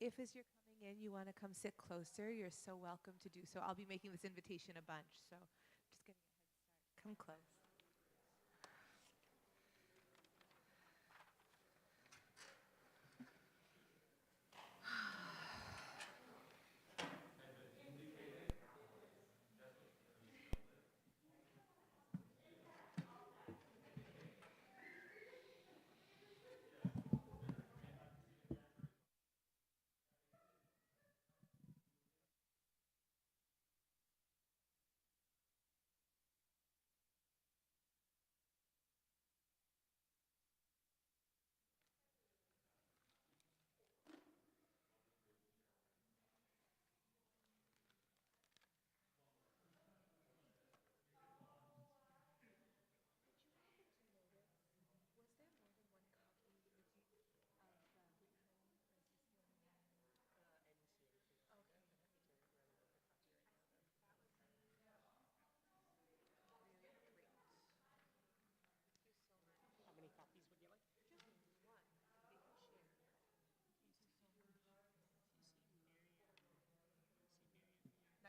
If as you're coming in, you want to come sit closer, you're so welcome to do so. I'll be making this invitation a bunch, so just getting a head start. Come close. How many copies would you like? Not yet.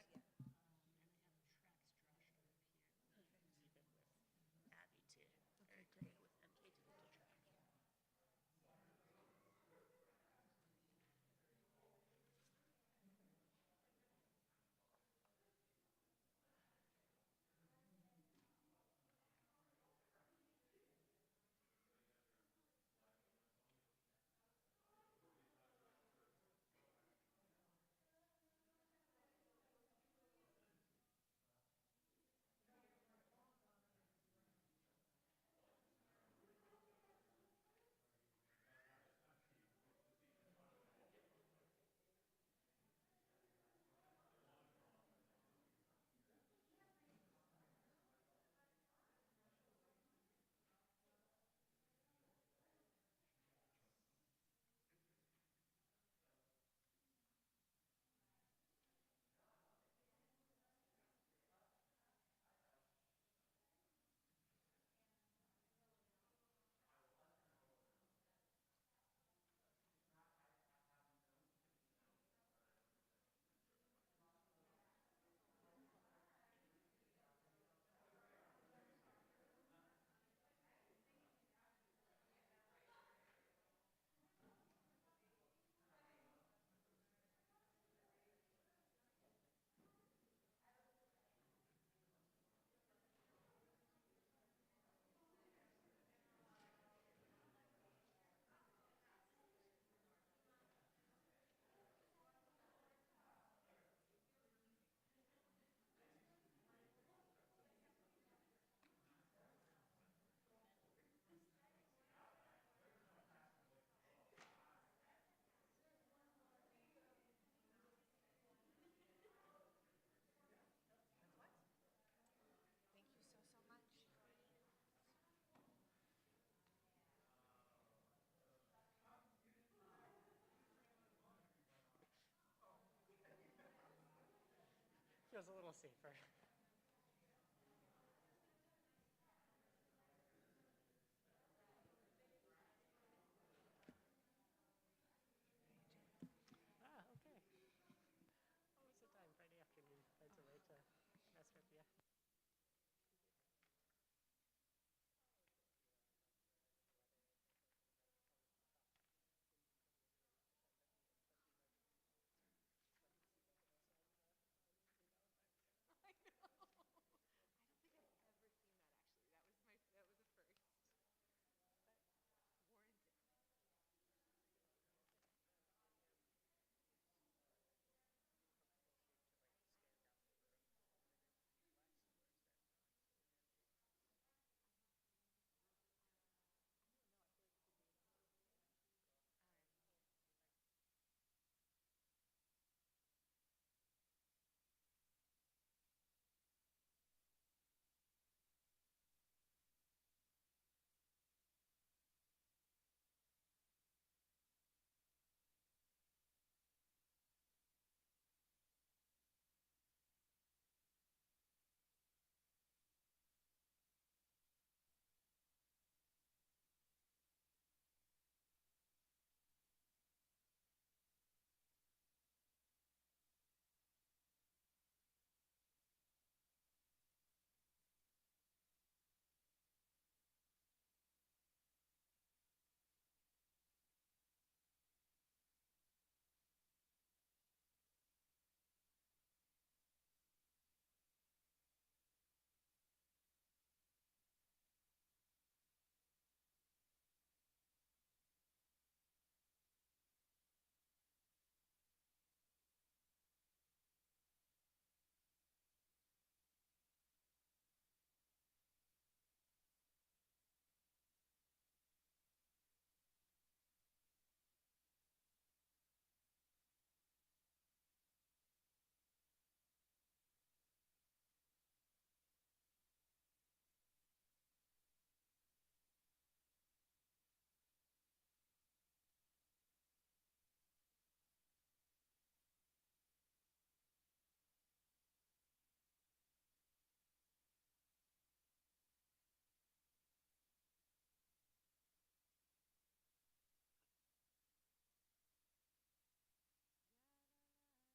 Abby to Okay, great. with MK to the track. Thank you so, so much. Feels a little safer. Okay. Always a time, Friday afternoon. Finds a way to mess with you.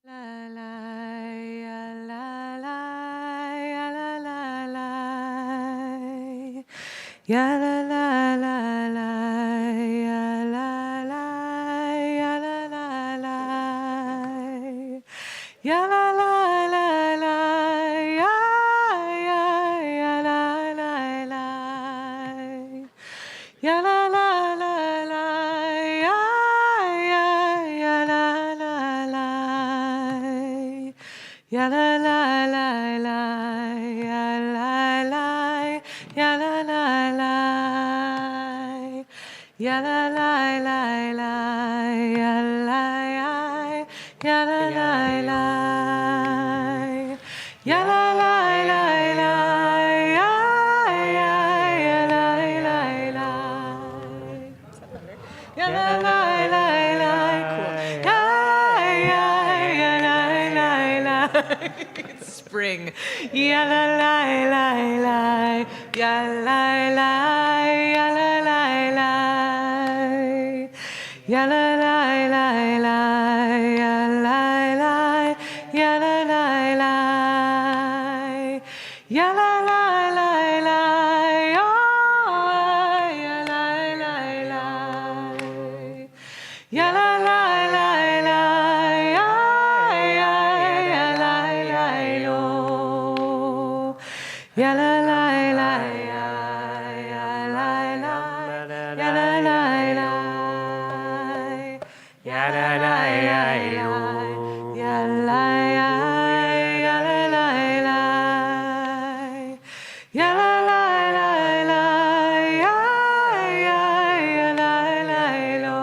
La la ya la la ya la la la ya la la la la ya la la ya la la la ya la la la la ya ya ya la la la ya la la la la ya ya ya la la la ya la la la la ya la la ya la la la ya la la la la ya la ya la la la ya la la la la ya ya ya la la la ya la la la la cool ya ya ya la la la it's spring ya la la la la ya la la ya la la la ya la la la la ya la la ya la la la ya la la la la ya la la la ya la la la la ya ya ya la la lo ya la la la ya ya la la ya la la la ya la la ya lo ya la ya ya la la la ya la la la la ya ya ya la la lo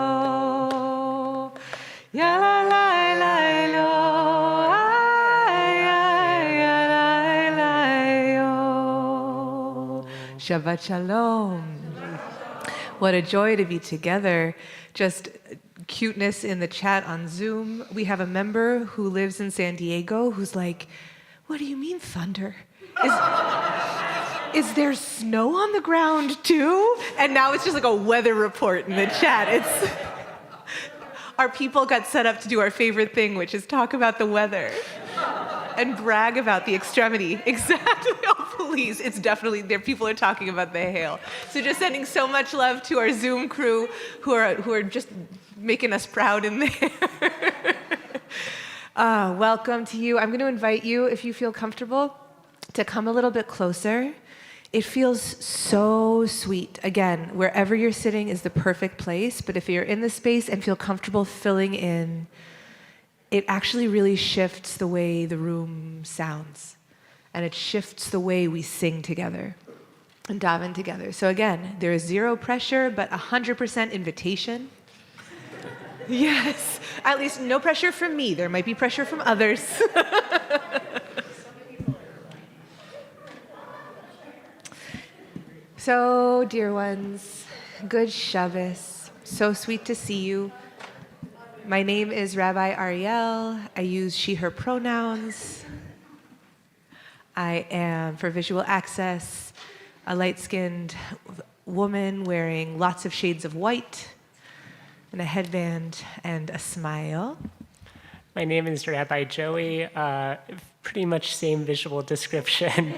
ya la la la lo ya ya la la yo Shabbat Shalom. What a joy to be together. Just cuteness in the chat on Zoom. We have a member who lives in San Diego who's like, what do you mean thunder? Is there snow on the ground too? And now it's just like a weather report in the chat. It's our people got set up to do our favorite thing, which is talk about the weather and brag about the extremity. Exactly. Oh, please. It's definitely there. People are talking about the hail. So just sending so much love to our Zoom crew who are just making us proud in there. Welcome to you. I'm going to invite you, if you feel comfortable, to come a little bit closer. It feels so sweet. Again, wherever you're sitting is the perfect place, but if you're in the space and feel comfortable filling in, it actually really shifts the way the room sounds, and it shifts the way we sing together and daven together. So again, there is zero pressure, but 100% invitation. Yes, at least no pressure from me. There might be pressure from others. So, dear ones, good Shabbos. So sweet to see you. My name is Rabbi Ariel. I use she, her pronouns. I am, for visual access, a light-skinned woman wearing lots of shades of white and a headband and a smile. My name is Rabbi Joey. Pretty much same visual description.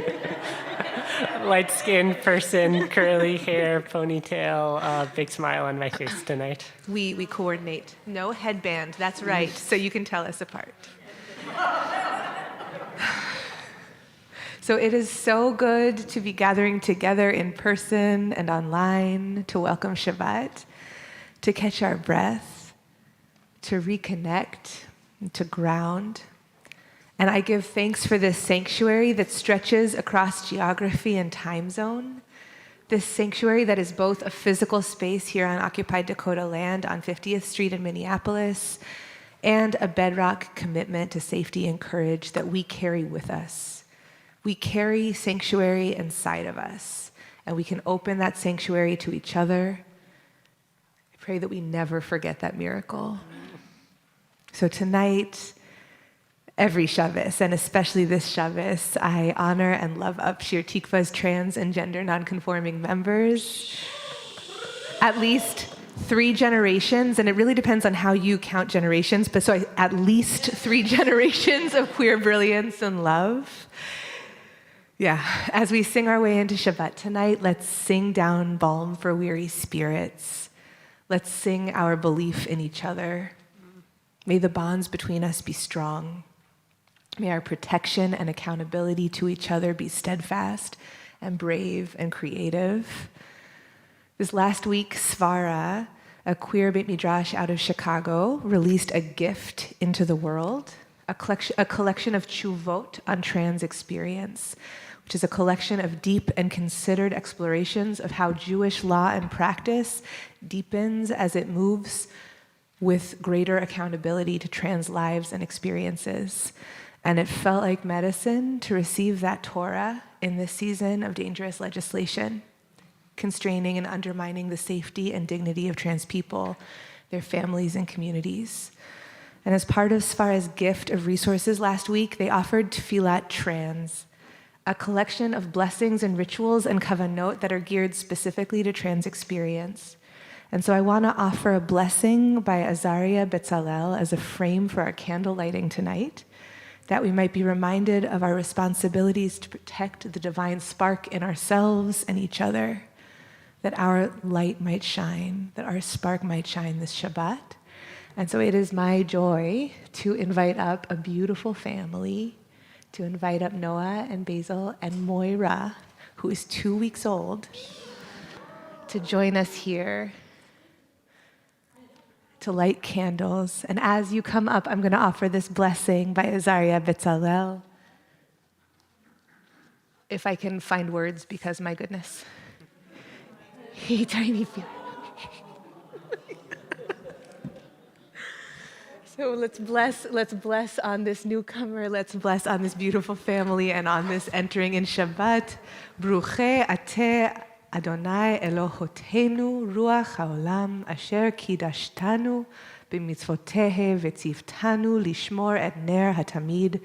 Light-skinned person, curly hair, ponytail, big smile on my face tonight. We coordinate. No headband, that's right, so you can tell us apart. So it is so good to be gathering together in person and online to welcome Shabbat, to catch our breath, to reconnect, to ground. And I give thanks for this sanctuary that stretches across geography and time zone. This sanctuary that is both a physical space here on occupied Dakota land on 50th Street in Minneapolis and a bedrock commitment to safety and courage that we carry with us. We carry sanctuary inside of us, and we can open that sanctuary to each other. I pray that we never forget that miracle. So tonight, every Shabbos, and especially this Shabbos, I honor and love up Shir Tikva's trans and gender nonconforming members. At least 3 generations, and it really depends on how you count generations, but so at least 3 generations of queer brilliance and love. Yeah, as we sing our way into Shabbat tonight, let's sing down balm for weary spirits. Let's sing our belief in each other. May the bonds between us be strong. May our protection and accountability to each other be steadfast and brave and creative. This last week, Svara, a queer Beit Midrash out of Chicago, released a gift into the world, a collection of tshuvot on trans experience, which is a collection of deep and considered explorations of how Jewish law and practice deepens as it moves with greater accountability to trans lives and experiences. And it felt like medicine to receive that Torah in this season of dangerous legislation, constraining and undermining the safety and dignity of trans people, their families and communities. And as part of Sfara's gift of resources last week, they offered Tfilat Trans, a collection of blessings and rituals and kavanot that are geared specifically to trans experience. And so I want to offer a blessing by Azaria Betzalel as a frame for our candle lighting tonight, that we might be reminded of our responsibilities to protect the divine spark in ourselves and each other, that our light might shine, that our spark might shine this Shabbat. And so it is my joy to invite up a beautiful family, to invite up Noah and Basil and Moira, who is 2 weeks old, to join us here to light candles. And as you come up, I'm going to offer this blessing by Azaria Betzalel. If I can find words, because my goodness. Hey, tiny feel. So let's bless on this newcomer, let's bless on this beautiful family and on this entering in Shabbat. Bruche ate Adonai Elohotenu ruach haolam asher kidashtanu b'mitzvotehe v'tzivtanu lishmor et ner hatamid.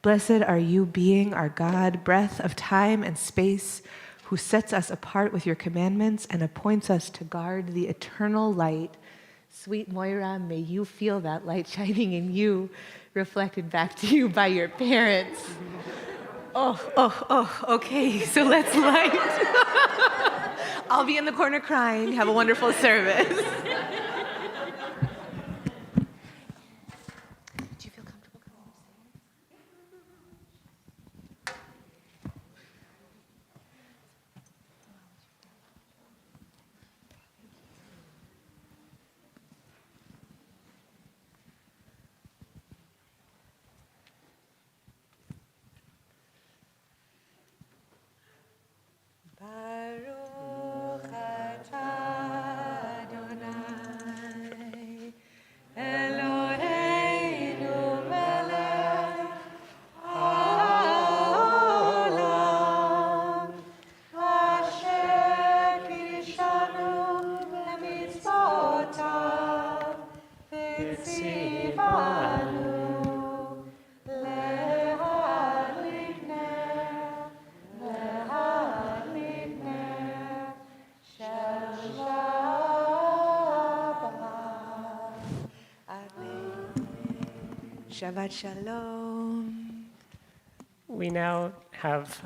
Blessed are you, being our God, breath of time and space, who sets us apart with your commandments and appoints us to guard the eternal light. Sweet Moira, may you feel that light shining in you, reflected back to you by your parents. Okay, so let's light. I'll be in the corner crying. Have a wonderful service. Do you feel comfortable coming Baruch atah Adonai Eloheinu melech haolam asher kiddushanu b'mitzvotav v'tzivanu lehadlik ner Shabbat Shalom. We now have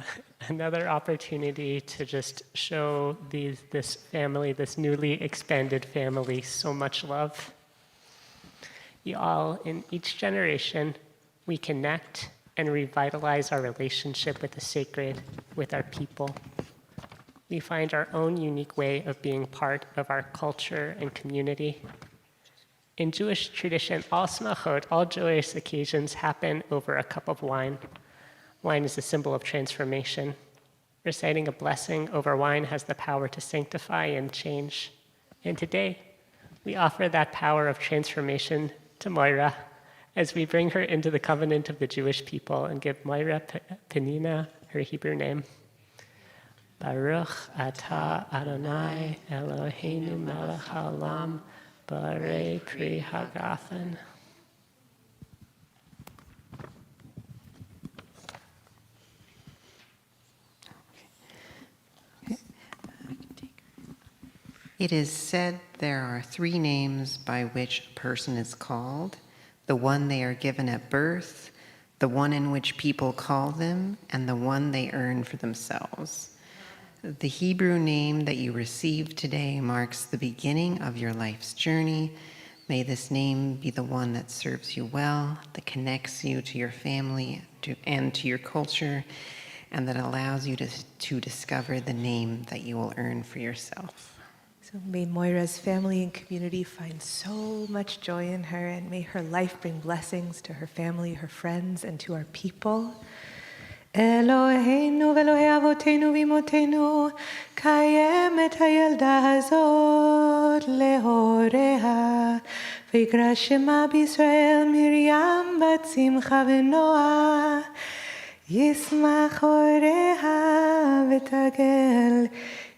another opportunity to just show this family, this newly expanded family, so much love. You all, in each generation, we connect and revitalize our relationship with the sacred, with our people. We find our own unique way of being part of our culture and community. In Jewish tradition, all smachot, all joyous occasions happen over a cup of wine. Wine is a symbol of transformation. Reciting a blessing over wine has the power to sanctify and change. And today, we offer that power of transformation to Moira as we bring her into the covenant of the Jewish people and give Moira Penina her Hebrew name. Baruch atah Adonai Eloheinu melech haolam Barei Pri Hagafen. It is said there are 3 names by which a person is called: the one they are given at birth, the one in which people call them, and the one they earn for themselves. The Hebrew name that you received today marks the beginning of your life's journey. May this name be the one that serves you well, that connects you to your family and to your culture, and that allows you to discover the name that you will earn for yourself. So may Moira's family and community find so much joy in her, and may her life bring blessings to her family, her friends, and to our people. אלוהינו ואלוהי אבותינו ואמותינו, קיים את הילדה הזאת להוריה, ויקרא שמה בישראל מרים בת שמחה ונועה, ישמח הוריה ותגל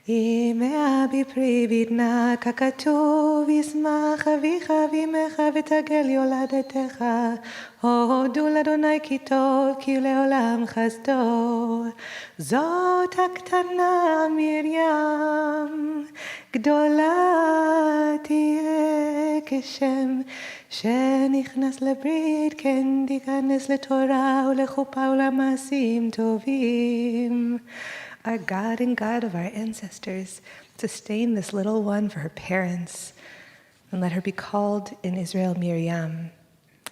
אמיה בפרי בטנה, ככתוב ישמח אביך ואמך ותגל יולדתך, הודו לאדוני כי טוב, כי לעולם חסדו. זאת הקטנה מרים, גדולה תהיה כשם שנכנס לברית, כן תיכנס לתורה ולחופה ולמעשים טובים. Our God and God of our ancestors, sustain this little one for her parents, and let her be called in Israel Miriam.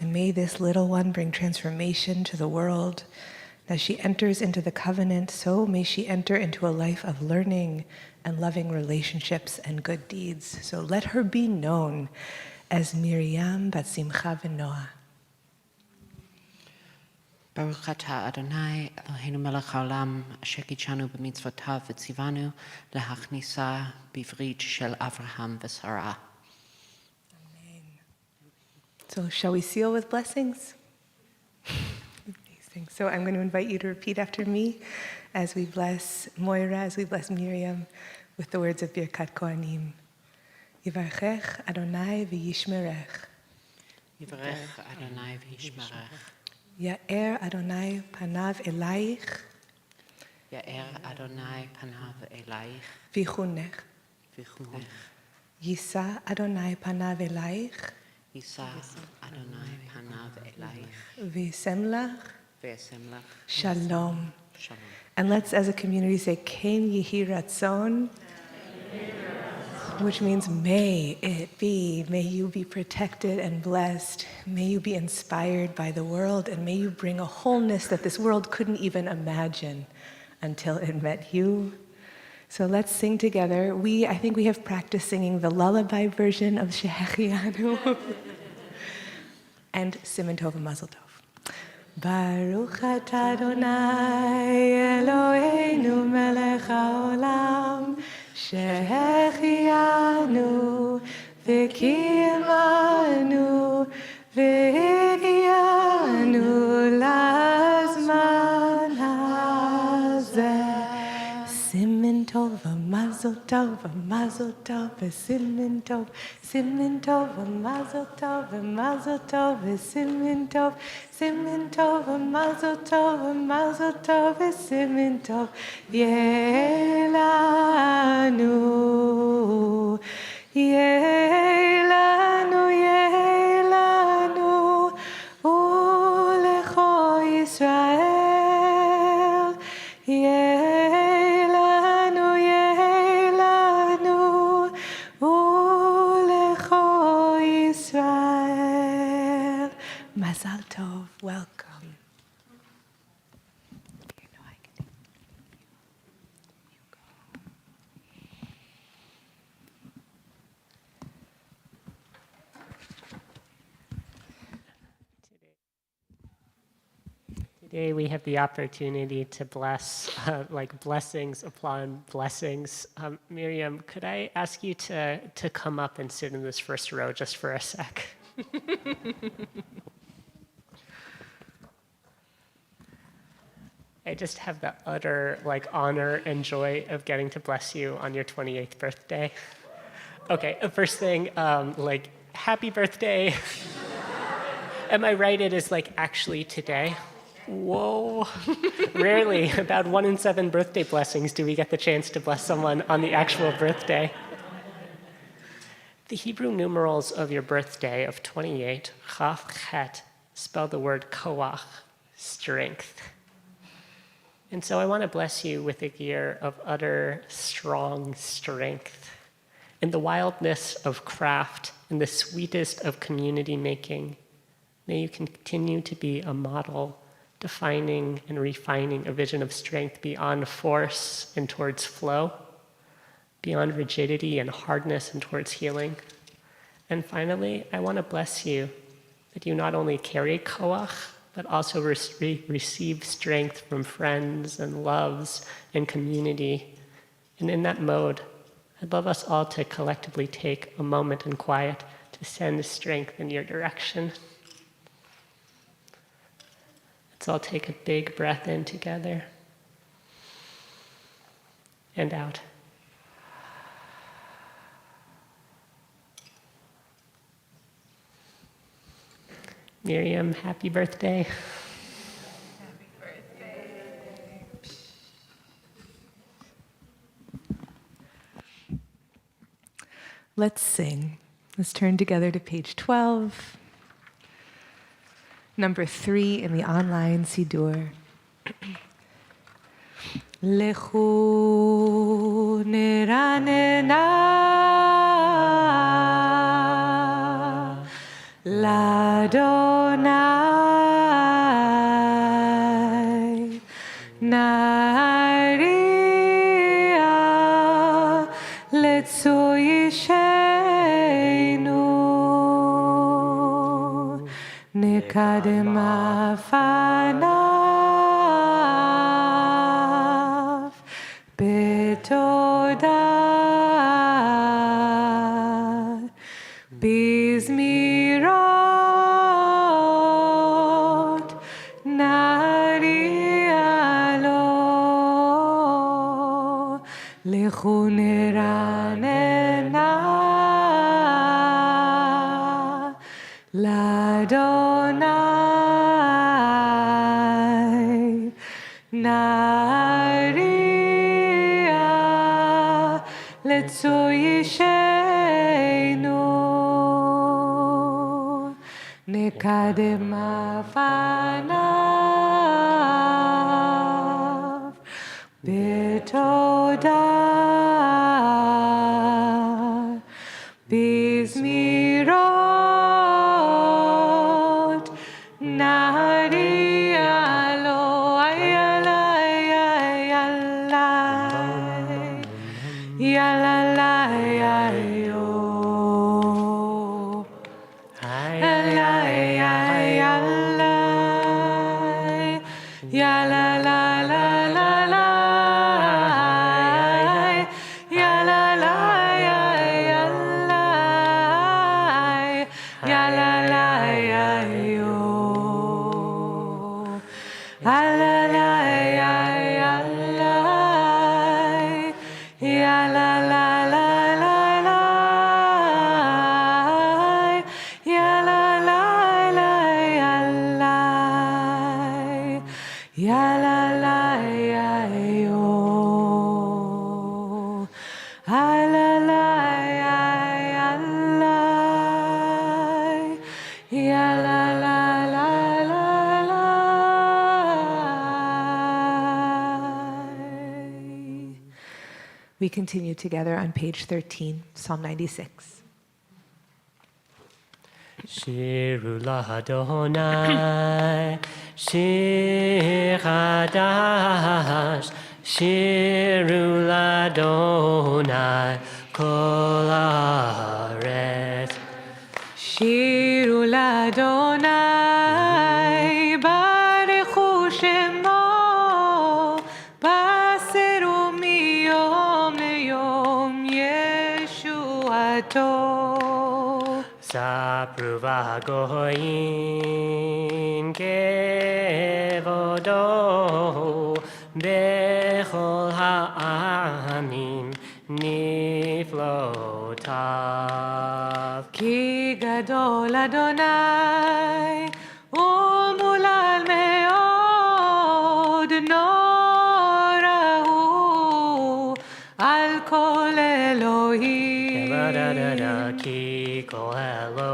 And may this little one bring transformation to the world. As she enters into the covenant, so may she enter into a life of learning and loving relationships and good deeds. So let her be known as Miriam bat Simcha v'Noah. ברוך אתה אדוני אלוהינו מלך העולם אשר קידשנו במצוותיו וציוונו להכניסה בברית של אברהם ושרה. So shall we seal with blessings? Amazing. So I'm going to invite you to repeat after me as we bless Moira, as we bless Miriam with the words of Birkat Kohanim. Yivarchech Adonai v'yishmerech. יברך אדוני וישמרך. Ya'er Adonai panav elayich יאר אדוני פניו אלייך v'chunech. ויחונך. Yisa Adonai panav elayich יישא אדוני פניו אלייך v'yisem lach וישם לך shalom. שלום. And let's, as a community, say, Ken Yehi Ratzon, which means may it be. May you be protected and blessed. May you be inspired by the world, and may you bring a wholeness that this world couldn't even imagine until it met you. So let's sing together. I think we have practiced singing the lullaby version of Shehechianu and Siman Tov and Mazel Tov. Baruch atah Adonai Eloheinu melech haolam שהחיינו וקיימנו והגיענו לזמן הזה. סימן טוב ומזל טוב ומזל טוב וסימן טוב, סימן טוב ומזל טוב ומזל טוב וסימן טוב, סימן טוב ומזל טוב ומזל טוב וסימן טוב. יהיה לנו, יהיה לנו, יהיה לנו ולכל ישראל. יהיה לנו, יהיה לנו ולכל ישראל. מזל טוב, welcome. You know I can do it. You go. Today we have the opportunity to bless, blessings upon blessings. Miriam, could I ask you to come up and sit in this first row just for a sec? I just have the utter honor and joy of getting to bless you on your 28th birthday. Okay, first thing, happy birthday. Am I right? It is actually today. Whoa. Rarely, about 1 in 7 birthday blessings do we get the chance to bless someone on the actual birthday. The Hebrew numerals of your birthday of 28, Chaf Chet, spell the word koach, strength. And so I want to bless you with a year of utter, strong strength. In the wildness of craft, in the sweetest of community making, may you continue to be a model, defining and refining a vision of strength beyond force and towards flow, beyond rigidity and hardness and towards healing. And finally, I want to bless you that you not only carry koach, but also receive strength from friends and loves and community. And in that mode, I'd love us all to collectively take a moment in quiet to send strength in your direction. Let's all take a big breath in together and out. Miriam, happy birthday. Happy birthday. Let's sing. Let's turn together to page 12, number 3 in the online Siddur. Lechu neranena Ladonai Naria Letzoyishenu Nekadem afanav Betodah Bizmirot Narialo Lechu neranena Ladonai Naria Letzoyishenu Nekadem afanav Betodah Bizmirot Narialo Ayala Ayala Yala Yayo Ayala Ayala Yala la la la la Yala la Yala Yala la Yayo Ala la Yala Yala la la la la Yala la la Yala Yala la Yayo Ala la Yala Yala la la la la We continue together on page 13, Psalm 96. Shiru l'Adonai, shir chadash, shiru l'Adonai, kol haaretz. Shiru l'Adonai, barechu shemo, baseru miyom leyom Yeshuato. Sapru v'hagoyim kevodo bechol ha'amim niflotav. Ki gadol Adonai, umulal meod norahu al kol Elohim. Ki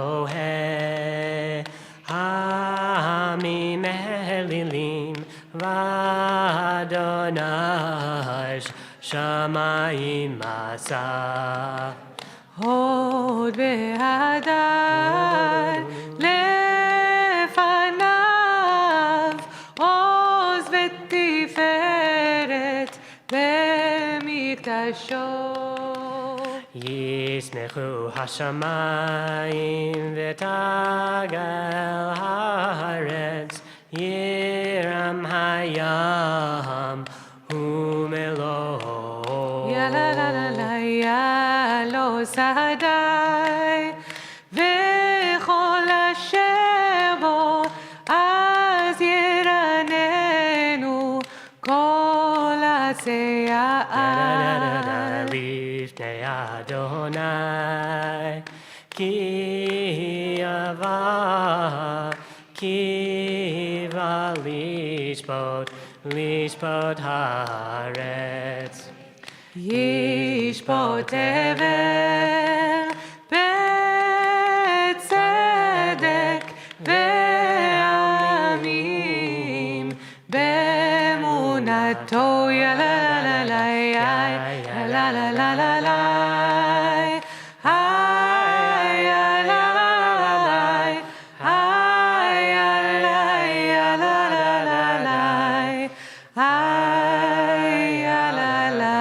Elohe Hamim Elilim V'Adonai Shamayim Asa Hod ve'adar lefanav Oz v'tiferet b'mikdasho Yismechu Hashamayim V'Tagal Haaretz Yiram Hayam Humelo Ya la la la la ya lo sadai v'chol asher bo az yiranenu kol ha'se'ah Lifnei Adonai Ki va lishbot haaretz Yishbot tevel betzedek ve'amim be'emunato ya la la la ya la la la la la ya la la la la ya la la la la ya la la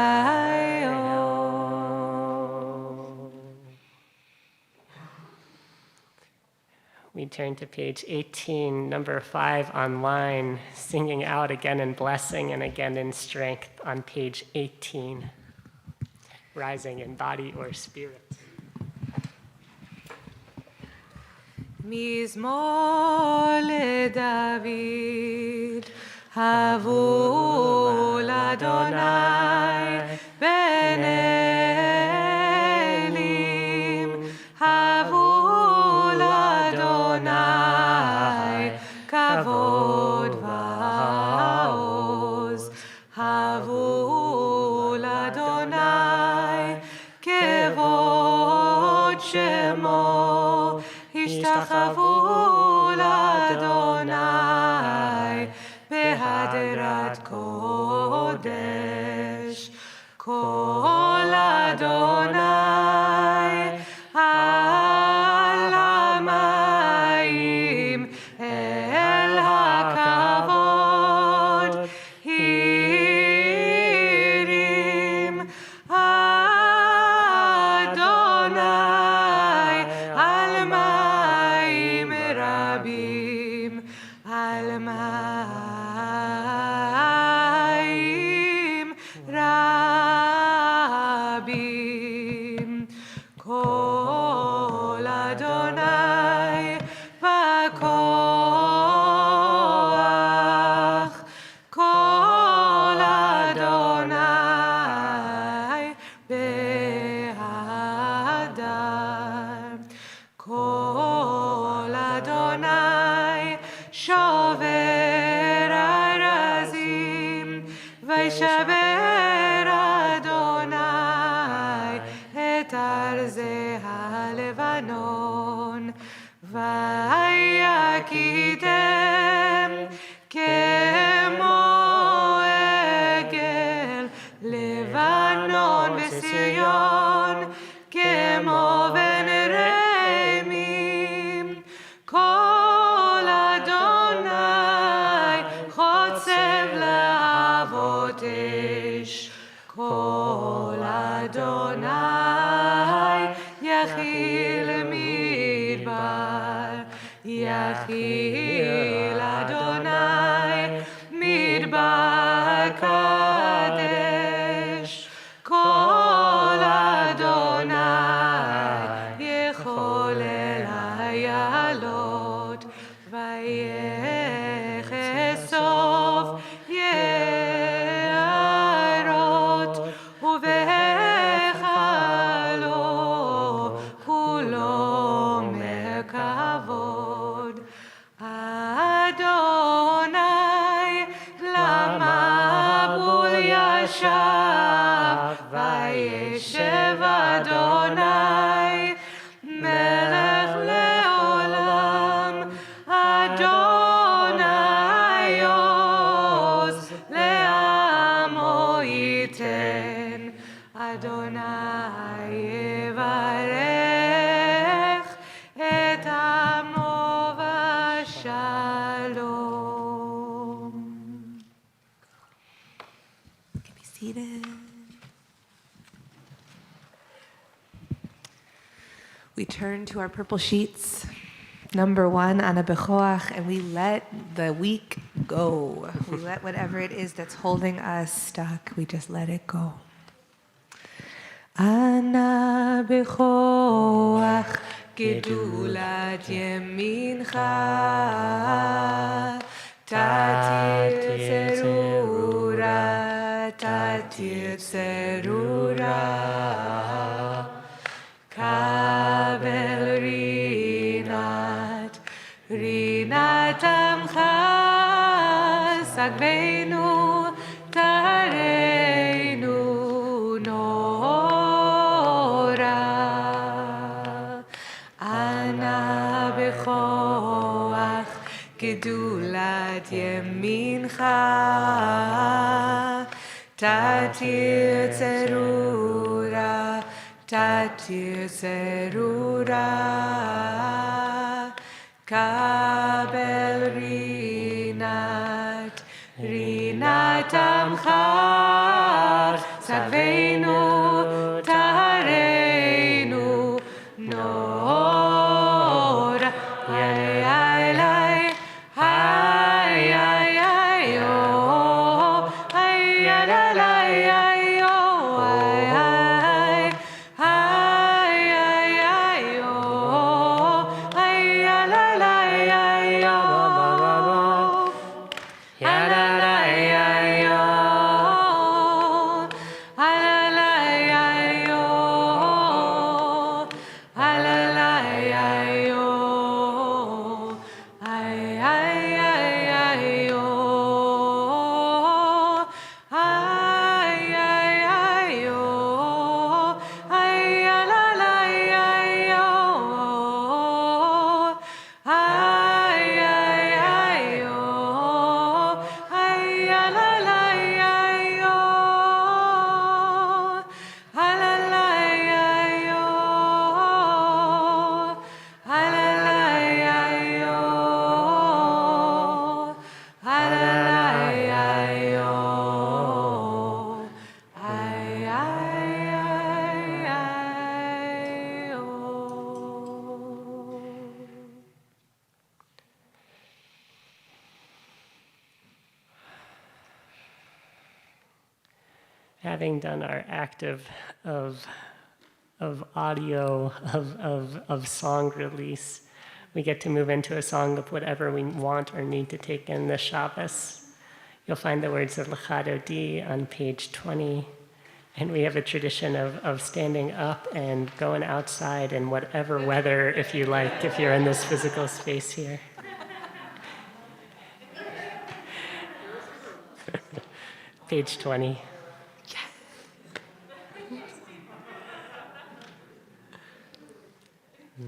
We turn to page 18, number 5 online, singing out again in blessing and again in strength on page 18, rising in body or spirit. מזמור לדוד, הבו לאדוני בנעלים, הבו לאדוני כבוד ועוז, הבו לאדוני כבוד שמו, השתחוו לאדוני בהדרת קודש. קול אדוני על המים אל הכבוד הרים אדוני על מים רבים, על מים רבים. קול אדוני בכוח, קול אדוני בהדר, קול אדוני שובר ארזים, וישבר אדוני את ארזי הלבנון, ויקידם כמו עגל לבנון בציון, כמו בן רמים. קול אדוני חוצב להבות אש, קול אדוני יכיל מדבר, יכיל אדוני מדבר קדש. קול אדוני יכול אל איילות, ויחשוף יערות, ובהיכלו כולו מכבוד. אדוני למבול ישב, וישב אדוני מלך seated. We turn to our purple sheets, number 1, Ana Bechoach, and we let the week go. We let whatever it is that's holding us stuck, we just let it go. Ana Bechoach, gedulat yemincha, tatir tzerura, tatir tzerura. Kabel rinat, rinat amcha, sagveinu, tareinu, nora. Ana bechoach, gedulat yemincha, tatir tzerura, tatir zerura, kabel rinat, rinat amcha, sagveinu, tareinu, nora, ay, ay, ay, ay, ay, ay, oh, ay, ay, ay, ay, oh, ay, ay. Having done our act of audio, of song release, we get to move into a song of whatever we want or need to take in this Shabbos. You'll find the words of L'cha Dodi on page 20. And we have a tradition of standing up and going outside in whatever weather, if you like, if you're in this physical space here. Page 20.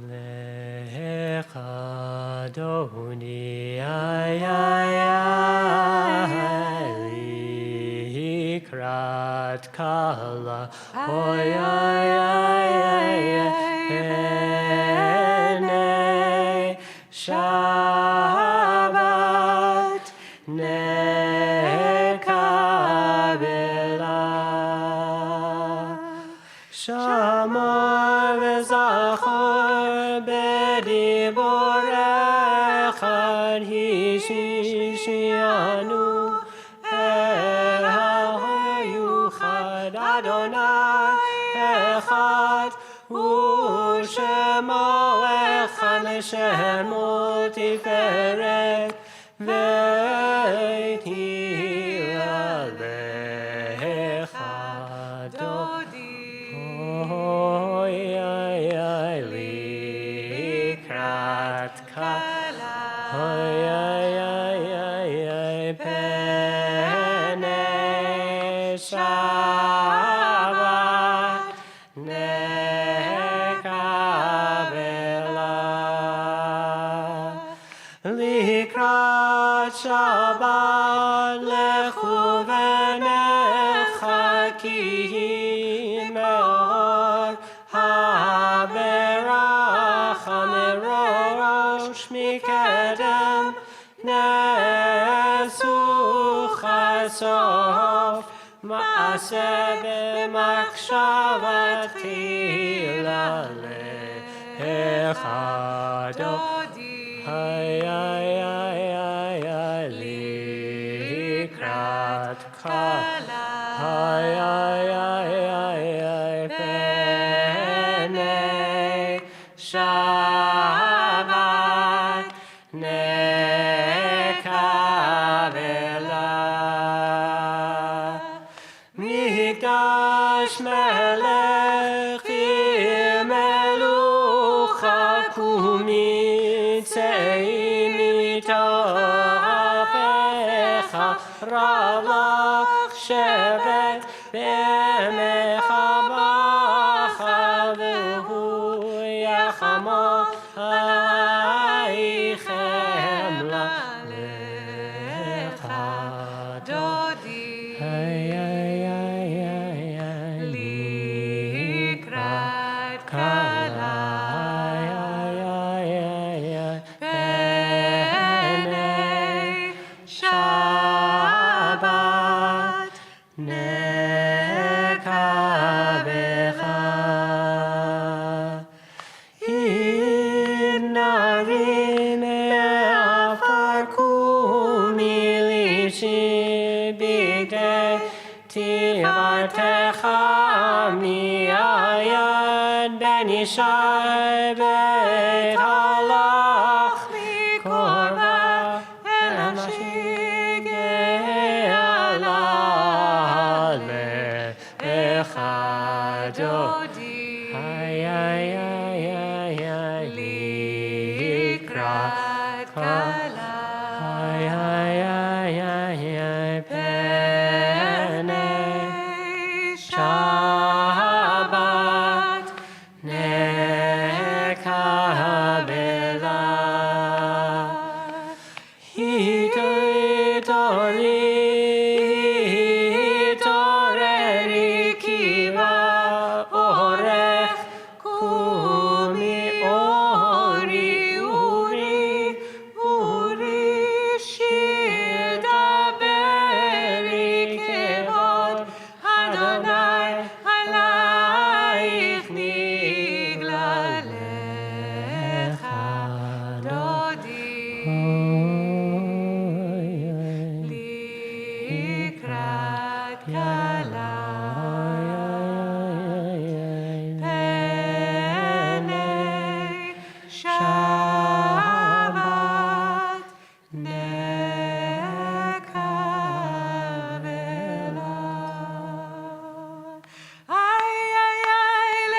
Lecha doni ay ay ay likrat kala oy ay ay ay ene Shabbat nekabela shamar v'zachor b'diborech ad hishishianu el ha'yuchad Adonai echad u'shemo echad l'shem u'tiferet ve'tihila lecha dodi oy ay ay likrat kala oy ay ay ay ay pene Shabbat nekabela likrat Shabbat lechu v'nechakim me'or ha'berach merosh mikedem nesu chasof מעשה במחשבה תחילה לך דודי. לקראת כלה. פני שבת נקבלה. מקדש מלך מלוכה קומי צאי מתוכך רב לך שבת בעמך והוא יחמו עלייך חמלה לך דודי. לקראת כלה. פני שבת נקבלה. נרים מעפר קומי לישי בגדי תפארתך מיד בן ישי בית הלך מקורבה אל המשיג עלה לך דודי. לקראת כלה. פני שבת נקבלה. התעוררי כי בא אורך קומי אורי שיר דברי כבוד אדוני עלייך נגלה לך דודי. לקראת כלה. פני שבת נקבלה.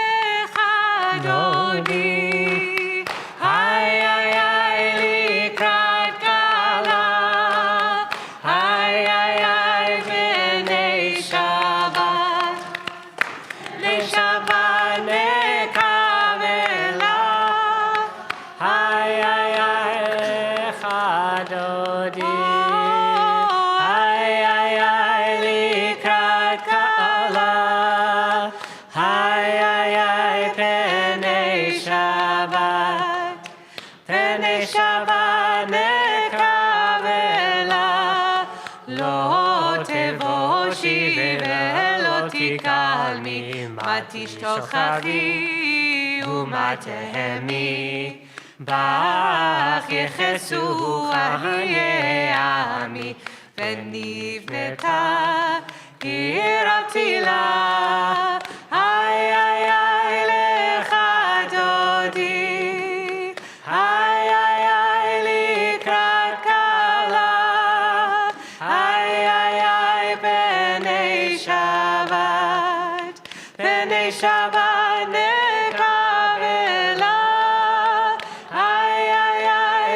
לך דודי. לקראת כלה. פני שבת. פני שבת נקבלה. לך דודי. לקראת כלה. פני שבת. פני שבת נקבלה. לא תבושי ולא תקלמי מה תשתוכחי ומה תהמי. בך יחסו חיי עמי ונבנתה עיר אצילה. לך דודי. לקראת כלה. פני שבת. פני שבת נקבלה.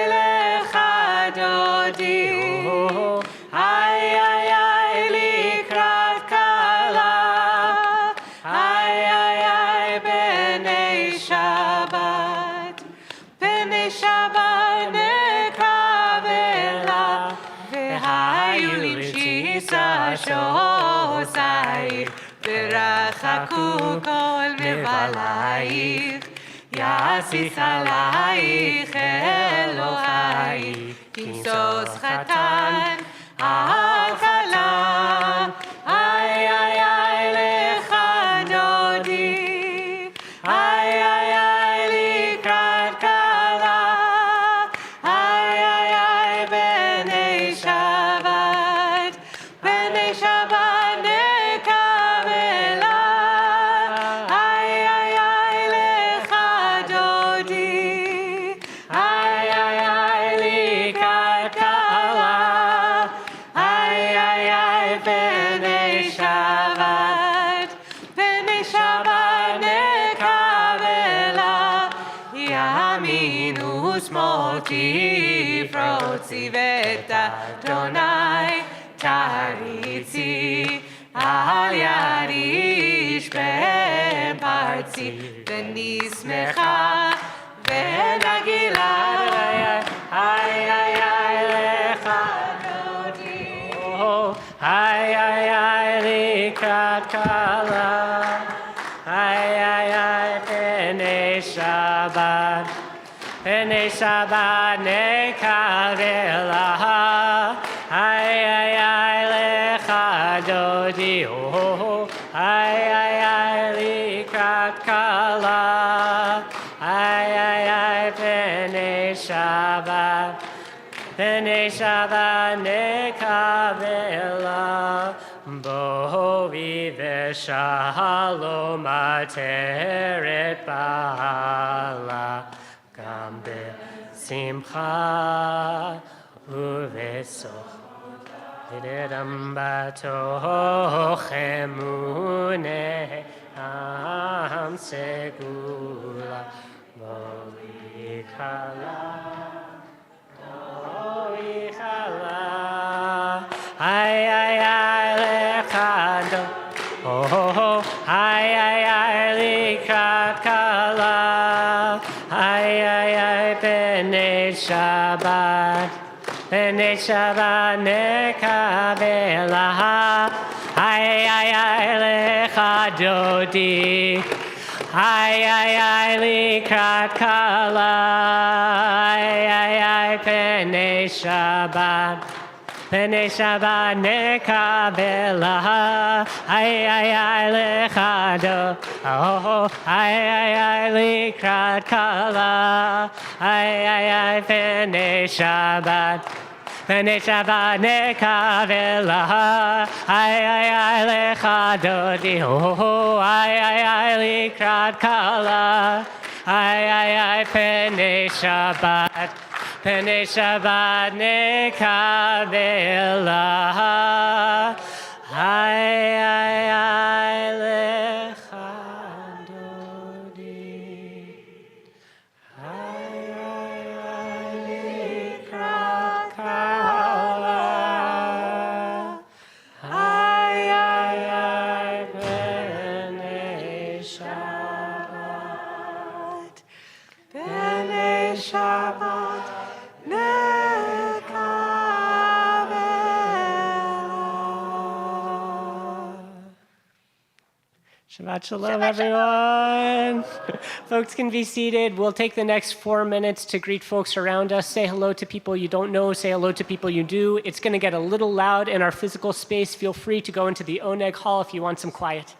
לך דודי. לקראת כלה. פני שבת. פני שבת נקבלה. והיו למשיסה שוסייך ורחקו כל מבלייך. יסיס עלייך אלוהי כמשוש חתן על כלה. froti, froti vet Adonai, taritzi, al yarish be'partzi, v'nismecha, v'nagila, ay, ay, ay, lecha dodi. Oh, ay, ay, ay, likrat kala. Ay, ay, ay, B'nai Shabbat. B'nai Shabbat nekavelaha. Ay, ay, ay, lecha dodi. Oh, ay, ay, ay, likrat kala. Ay, ay, ay, B'nai Shabbat. B'nai Shabbat nekavela. Bovi v'shalom ateret ba'ala. Gam b'simcha u'v'soch. V'nedam batoch emuneh am segula. Bovi chala. Ay, ay, ay, lechado. Oh, ay, ay, ay, likrat kala. Ay, ay, ay, B'nai Shabbat. B'nai Shabbat nekavelaha. Ay, ay, ay, lecha dodi. Ay, ay, ay, likrat kala. Ay, ay, ay, B'nai Shabbat. B'nai Shabbat nekavelaha. Ay, ay, ay, lecha do. Oh, ay, ay, ay, likrat kala. Ay, ay, ay, B'nai Shabbat. B'nai Shabbat nekavelaha. Ay, ay, ay, lecha dodi. Oh, ay, ay, ay, likrat kala. Ay, ay, ay, B'nai Shabbat. B'nai Shabbat nekavelaha. Ay, ay, ay, lecha dodi. Ay, ay, ay, likrat kala. Ay, ay, ay, B'nai Shabbat. B'nai Shabbat nekavelaha. Shabbat shalom, everyone. Folks can be seated. We'll take the next 4 minutes to greet folks around us. Say hello to people you don't know. Say hello to people you do. It's going to get a little loud in our physical space. Feel free to go into the Oneg Hall if you want some quiet.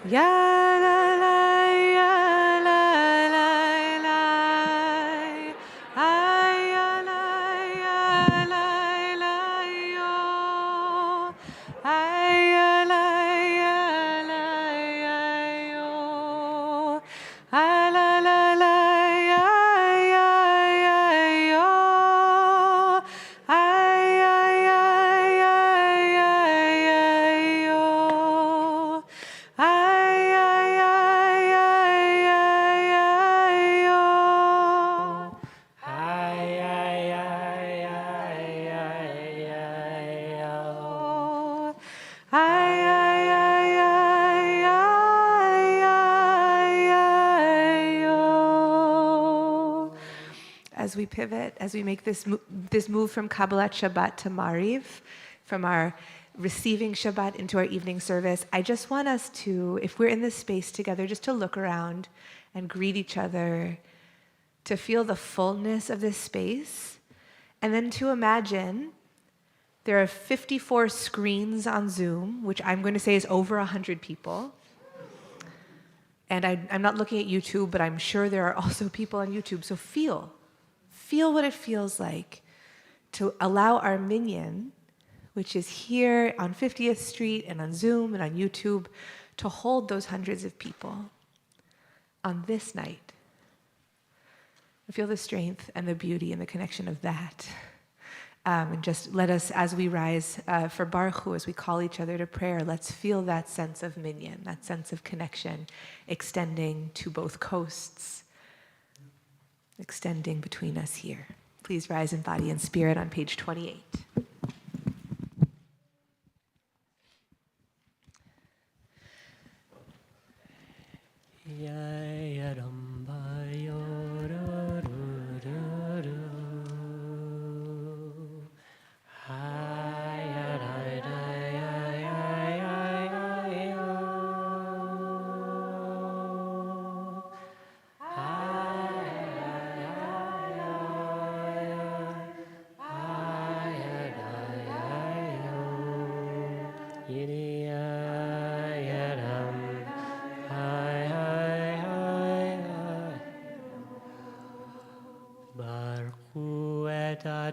Ya la la ya la la la. Ay ya la yo. Ay ya la yo. Ay la la ya yo. Ay ya yo. Ay yo. Ay, ay, ay, ay, ay, ay, oh. Ay, ay, ay, ay, ay, oh. As we pivot, as we make this move from Kabbalat Shabbat to Mariv, from our receiving Shabbat into our evening service, I just want us to, if we're in this space together, just to look around and greet each other, to feel the fullness of this space, and then to imagine there are 54 screens on Zoom, which I'm going to say is over 100 people. And I'm not looking at YouTube, but I'm sure there are also people on YouTube. So feel what it feels like to allow our minyan, which is here on 50th Street and on Zoom and on YouTube, to hold those hundreds of people on this night. Feel the strength and the beauty and the connection of that. And just let us, as we rise for Baruch Hu, as we call each other to prayer, let's feel that sense of minyan, that sense of connection extending to both coasts, extending between us here. Please rise in body and spirit on page 28.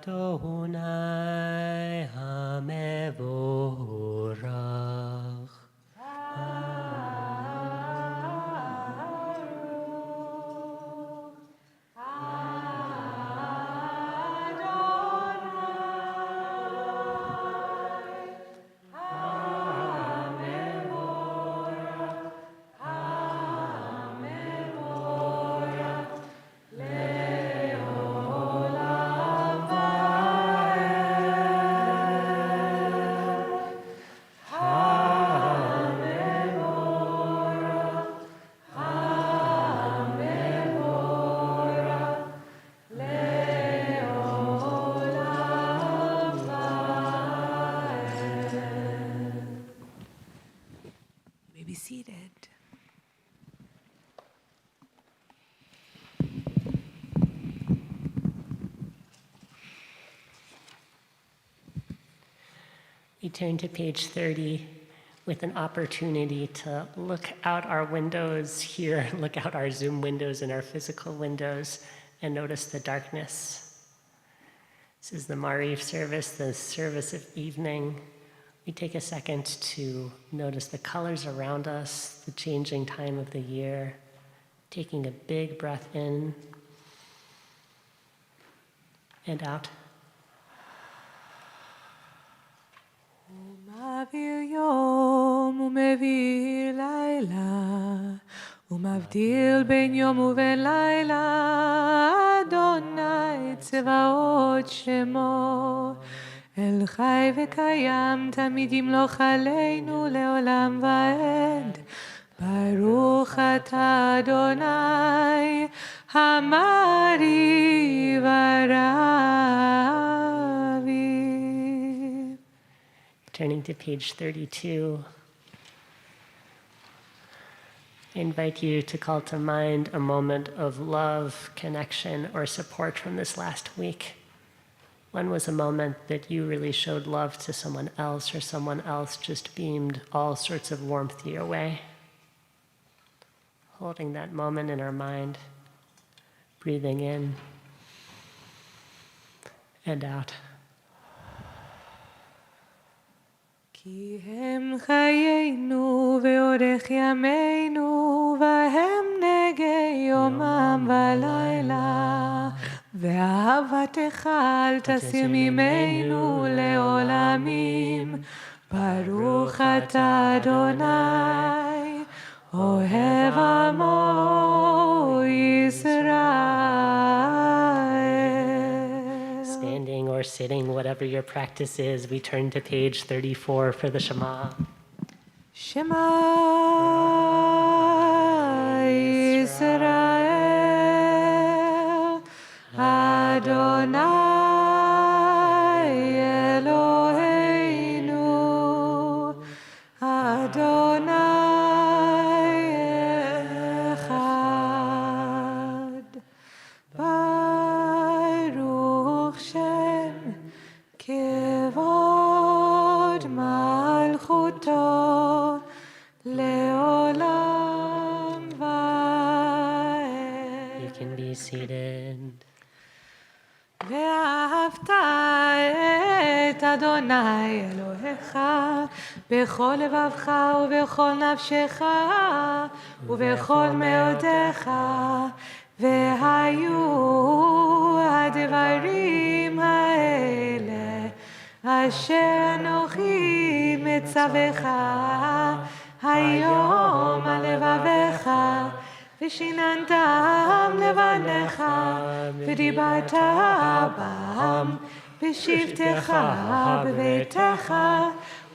Adonai HaMevorach. You may be seated. We turn to page 30 with an opportunity to look out our windows here, look out our Zoom windows and our physical windows, and notice the darkness. This is the Mariv service, the service of evening. We take a second to notice the colors around us, the changing time of the year, taking a big breath in and out. ומעביר יום ומביא לילה, ומבדיל בין יום ובין לילה, אדוני צבאות שמו, אל חי וקיים תמיד ימלוך עלינו לעולם ועד. ברוך אתה אדוני המעריב הרבי. Turning to page 32, I invite you to call to mind a moment of love, connection, or support from this last week. When was a moment that you really showed love to someone else, or someone else just beamed all sorts of warmth your way? holding that moment in our mind, breathing in and out. כי הם חיינו ואורך ימינו והם נגי יומם ולילה ואהבתך אל תסיר ממנו לעולמים ברוך אתה אדוני אוהב עמו ישראל. Standing or sitting, whatever your practice is, we turn to page 34 for the Shema. Shema Yisrael Adonai Eloheinu Adonai Echad Baruch Shem Kevod Malchuto Leolam Vaed. You can be seated. ואהבת את אדוני אלוהיך בכל לבבך ובכל נפשך ובכל מאודיך והיו הדברים האלה אשר אנוכי מצווך היום על לבביך ושיננתם לבניך ודיברת בם בשבתך בביתך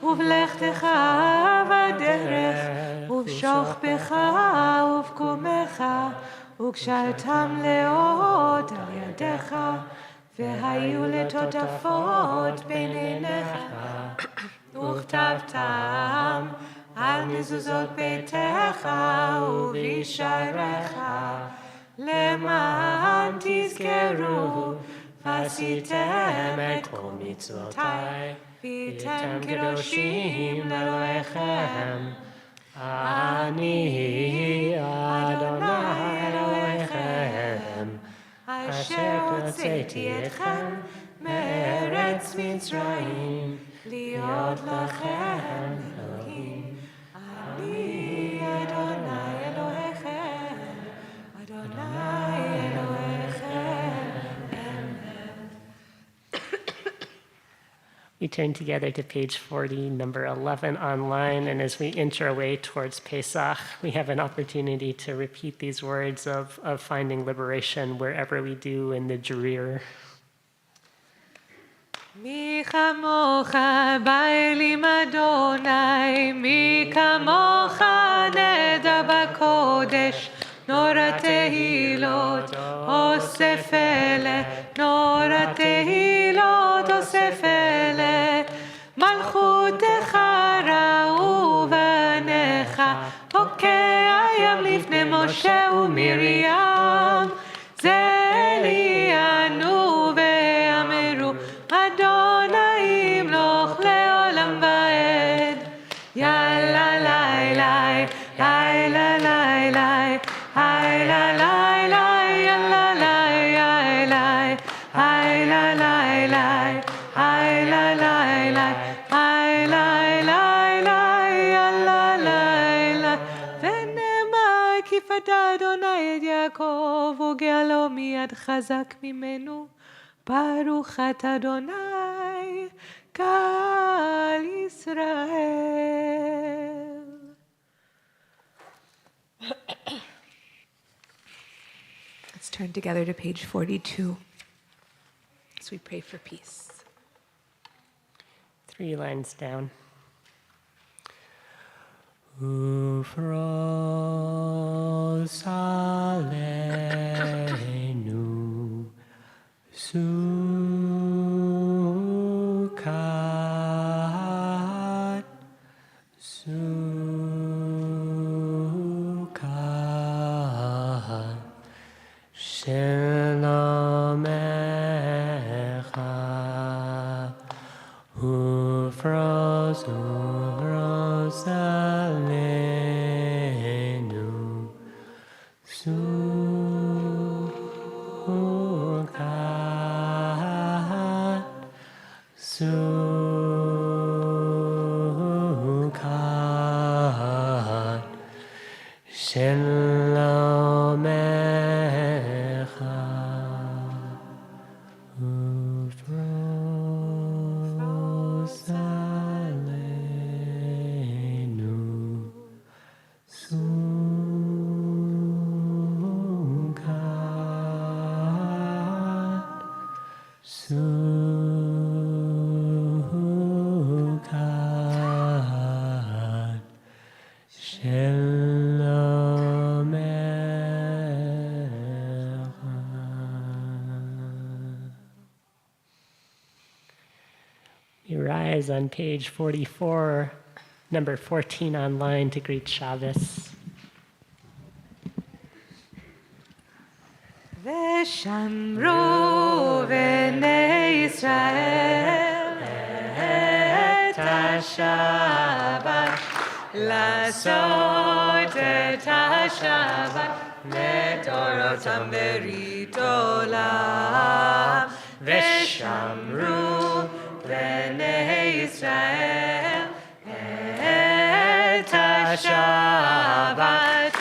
ובלכתך בדרך ובשוכבך ובקומך וקשרתם לאות על ידיך והיו לטוטפות בין עיניך וכתבתם על מזוזות ביתך ובשעריך למען תזכרו ועשיתם את כל מצוותיי והייתם קדושים לאלוהיכם אני אדוני אלוהיכם אשר הוצאתי אתכם מארץ מצרים להיות לכם אלוהים אני אדוני אלוהיכם אדוני אלוהיכם. We turn together to page 40, number 11 online, and as we inch our way towards Pesach, we have an opportunity to repeat these words of finding liberation wherever we do in the Jurir. מי כמוך באלים אדוני, מי כמוך נדע בקודש, נורא תהילות אוסף אלה, נורא תהילות אוסף אלה, מלכותך ראו בניך, הוקע ים לפני משה ומרים, זה עלינו ואמרו, אדוני ימלוך לעולם ועד. יאללה לילה, יאללה לילה, יאללה לילה, יאללה לילה, יאללה לילה, יאללה לילה, יאללה לילה, יאללה לילה. ונאמר כי פדה אדוני את יעקב וגאלו מיד חזק ממנו. ברוך אתה אדוני קהל ישראל. Let's turn together to page 42 as we pray for peace. 3 lines down. Ufros aleinu Sukkot, Sukkot, Shalom Echa, Ufros, Ufros Aleinu, Shelomecha ufros aleinu Sukkot Shalom Echa. We rise on page 44, number 14 online to greet Shabbos. ושמרו בני ישראל את השבת, לעשות את השבת לדורותם ברית עולם. ושמרו בני ישראל את השבת,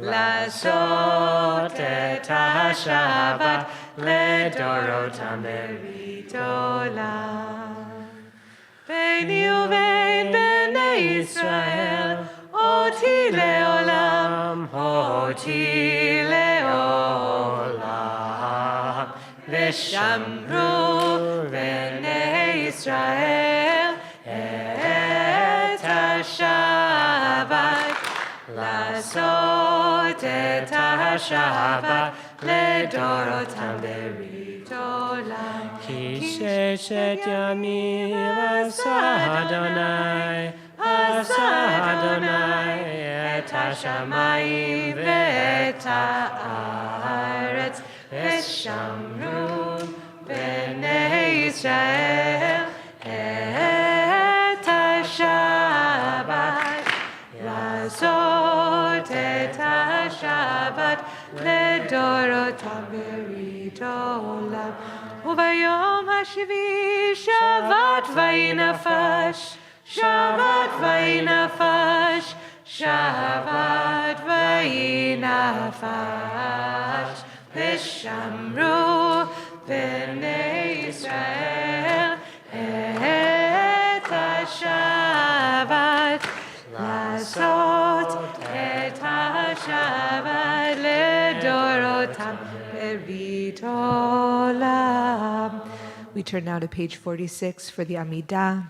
לעשות את השבת לדורותם ברית עולם. ביני ובין בני ישראל אותי לעולם, אותי לעולם. ושמרו בני ישראל את השבת, לעשות את השבת לדורותם ברית עולם. כי ששת ימים עשה אדוני, עשה אדוני את השמיים ואת הארץ. ושמרו בני ישראל את השבת, לעשות את השבת לדורותם ברית עולם. וביום השביעי שבת ויהי נפש, שבת ויהי נפש, שבת ויהי נפש. ושמרו בני ישראל את השבת, לעשות את השבת לדורותם ברית עולם. We turn now to page 46 for the Amidah.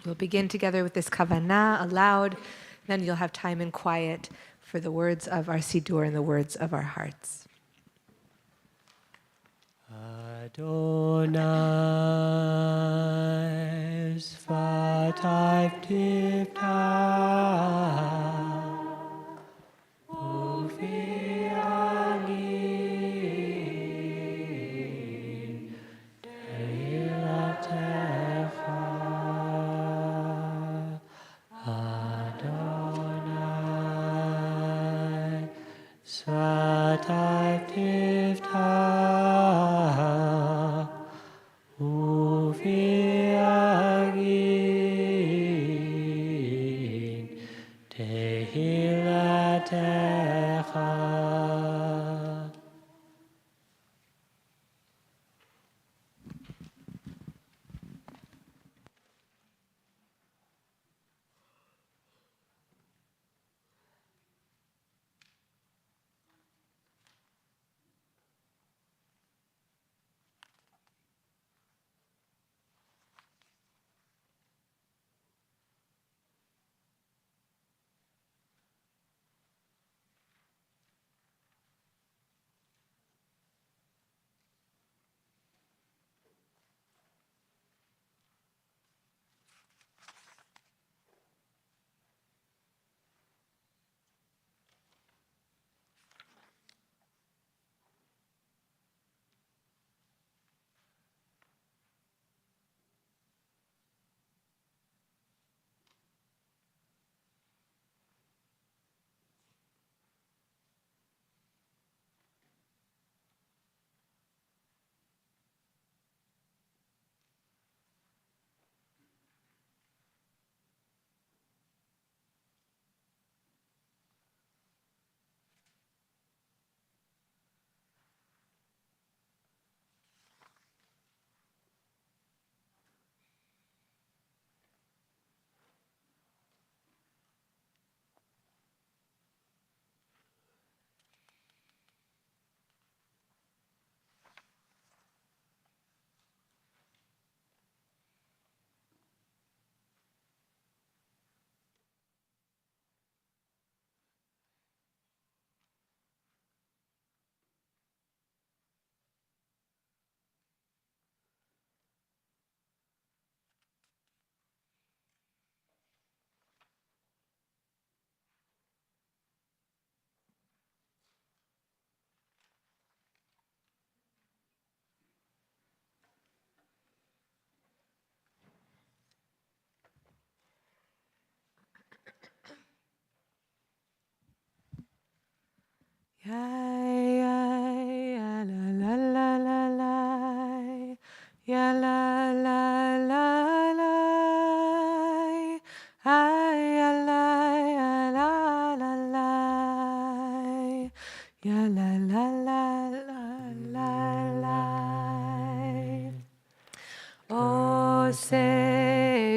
We'll begin together with this kavanah aloud, then you'll have time in quiet for the words of our Siddur and the words of our hearts. Adonai Sfatayv Tiftach Ufi Agin Tehilatecha Adonai Sfatayv Tiftach Ufi Agin Tehilatecha.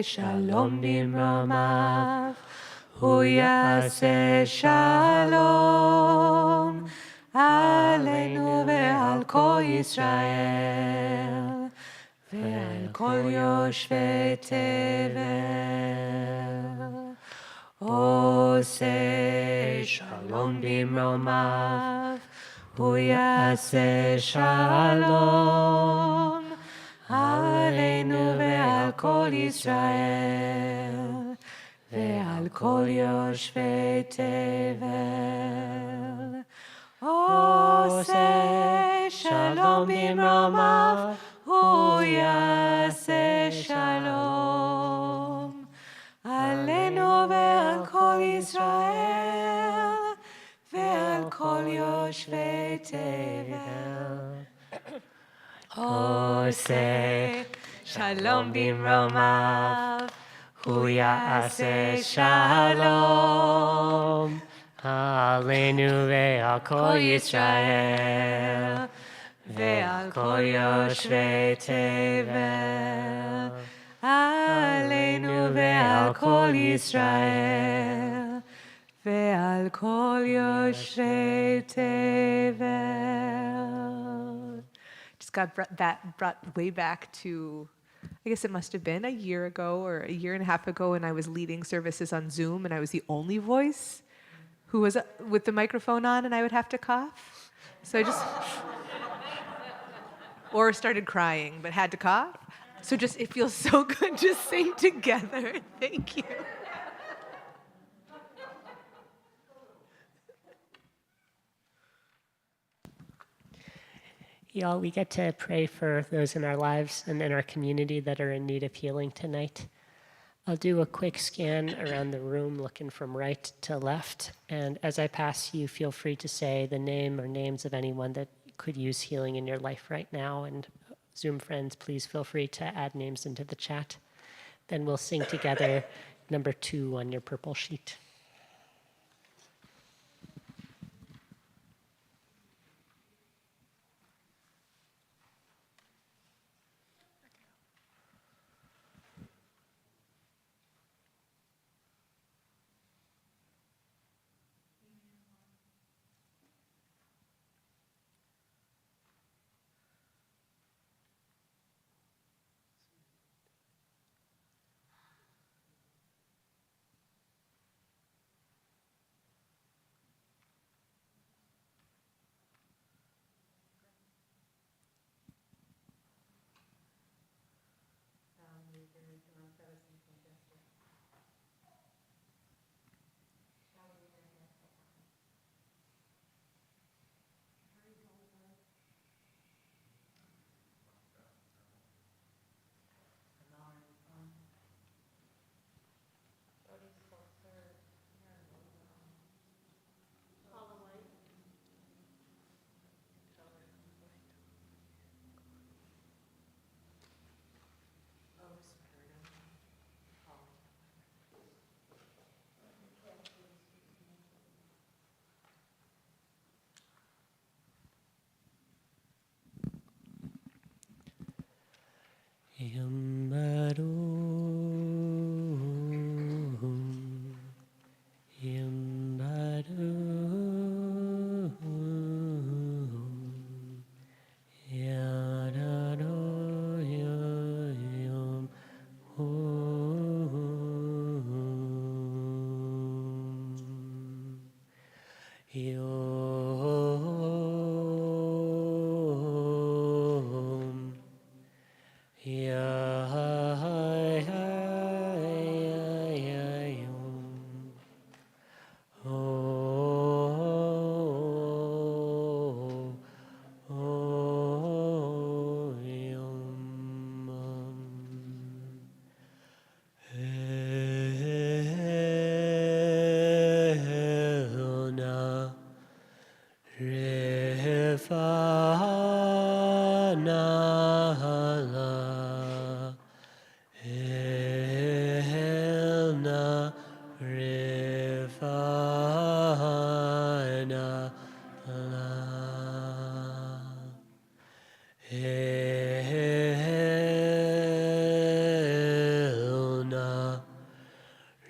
shalom bimromav. Hu yaseh shalom aleinu ve'al kol Yisrael ve'al kol yoshvei tevel. Oseh shalom bimromav. Hu yaseh shalom aleinu ve'al kol Yisrael ve'al kol yoshvei tevel. Oseh shalom bimromav. Hu yaseh shalom aleinu ve'al kol Yisrael ve'al kol yoshvei tevel. Oseh shalom bimromav. Hu yaseh shalom aleinu ve'al kol Yisrael ve'al kol yoshvei tevel. Aleinu ve'al kol Yisrael ve'al kol yoshvei tevel. Just got brought way back to, I guess it must have been a year ago or a year and a half ago when I was leading services on Zoom and I was the only voice who was with the microphone on and I would have to cough. So I just, or started crying but had to cough. So just, it feels so good to sing together. Thank you. Y'all, we get to pray for those in our lives and in our community that are in need of healing tonight. I'll do a quick scan around the room, looking from right to left. And as I pass you, feel free to say the name or names of anyone that could use healing in your life right now. And Zoom friends, please feel free to add names into the chat. Then we'll sing together number 2 on your purple sheet.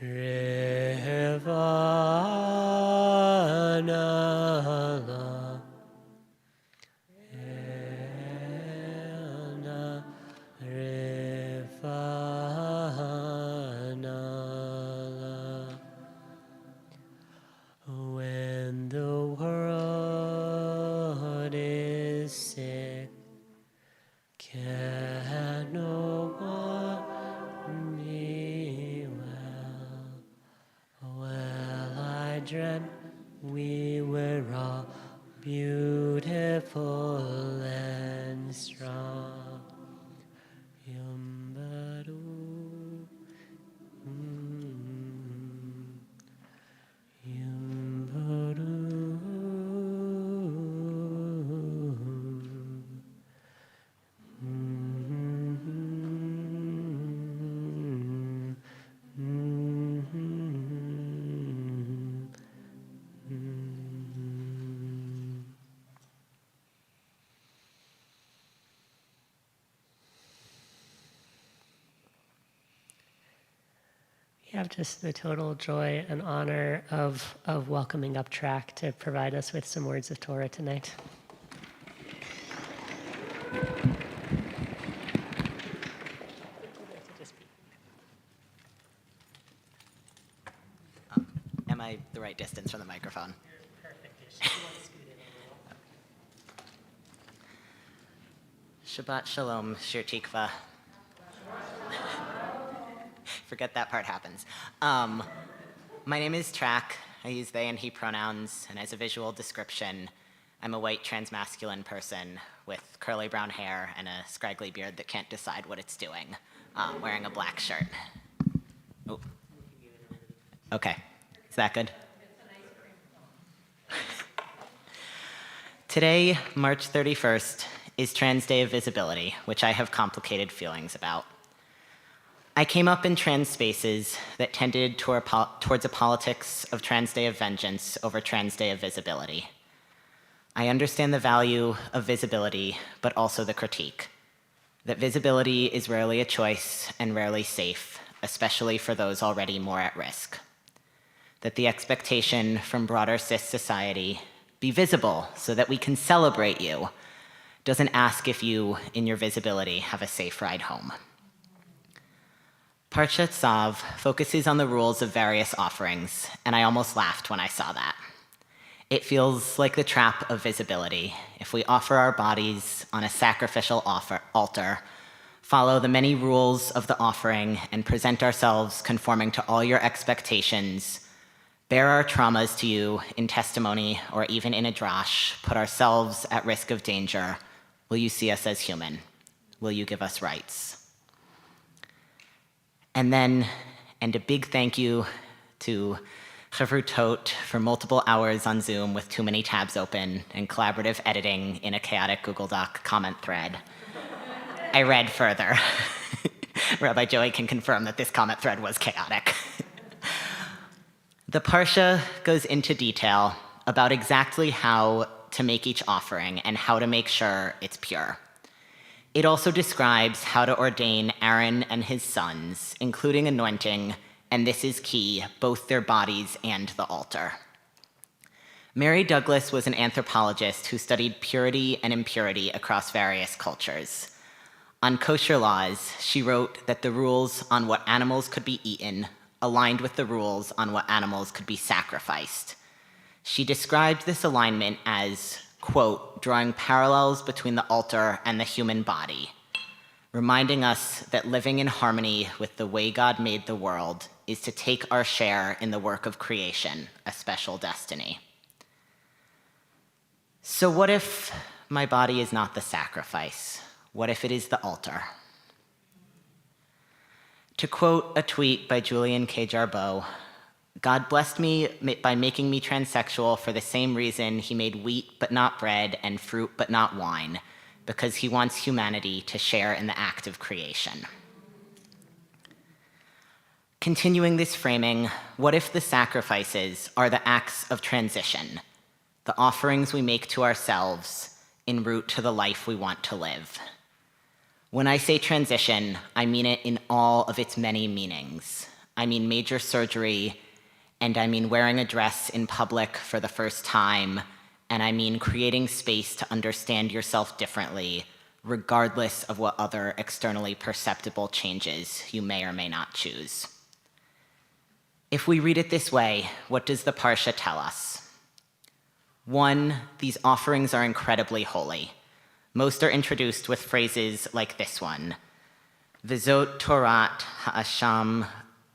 Rivanala, Elna, Rivanala. When the world is sick, can no one me well? Well, I dreamt we were all beautiful and strong. Yumbadu, We have just the total joy and honor of welcoming up Track to provide us with some words of Torah tonight. Am I the right distance from the microphone? Shabbat Shalom, Shir Tikva. Forget that part happens. My name is Track. I use they and he pronouns, and as a visual description, I'm a white transmasculine person with curly brown hair and a scraggly beard that can't decide what it's doing, wearing a black shirt. Oh. Okay, is that good? Today, March 31st, is Trans Day of Visibility, which I have complicated feelings about. I came up in trans spaces that tended towards a politics of Trans Day of Vengeance over Trans Day of Visibility. I understand the value of visibility, but also the critique. That visibility is rarely a choice and rarely safe, especially for those already more at risk. That the expectation from broader cis society, be visible so that we can celebrate you, doesn't ask if you, in your visibility, have a safe ride home. Parshat Tzav focuses on the rules of various offerings, and I almost laughed when I saw that. It feels like the trap of visibility. If we offer our bodies on a sacrificial altar, follow the many rules of the offering, and present ourselves conforming to all your expectations, bear our traumas to you in testimony or even in a drash, put ourselves at risk of danger, will you see us as human? Will you give us rights? And then, and a big thank you to Chavrutot for multiple hours on Zoom with too many tabs open and collaborative editing in a chaotic Google Doc comment thread. I read further. Rabbi Joey can confirm that this comment thread was chaotic. The Parsha goes into detail about exactly how to make each offering and how to make sure it's pure. It also describes how to ordain Aaron and his sons, including anointing, and this is key, both their bodies and the altar. Mary Douglas was an anthropologist who studied purity and impurity across various cultures. On kosher laws, she wrote that the rules on what animals could be eaten aligned with the rules on what animals could be sacrificed. She described this alignment as, quote, drawing parallels between the altar and the human body, reminding us that living in harmony with the way God made the world is to take our share in the work of creation, a special destiny. So what if my body is not the sacrifice? What if it is the altar? To quote a tweet by Julian K. Jarboe, God blessed me by making me transsexual for the same reason he made wheat but not bread and fruit but not wine, because he wants humanity to share in the act of creation. Continuing this framing, what if the sacrifices are the acts of transition, the offerings we make to ourselves en route to the life we want to live? When I say transition, I mean it in all of its many meanings. I mean major surgery, and I mean wearing a dress in public for the first time, and I mean creating space to understand yourself differently, regardless of what other externally perceptible changes you may or may not choose. If we read it this way, what does the Parsha tell us? 1, these offerings are incredibly holy. Most are introduced with phrases like this one, V'zot Torat ha'asham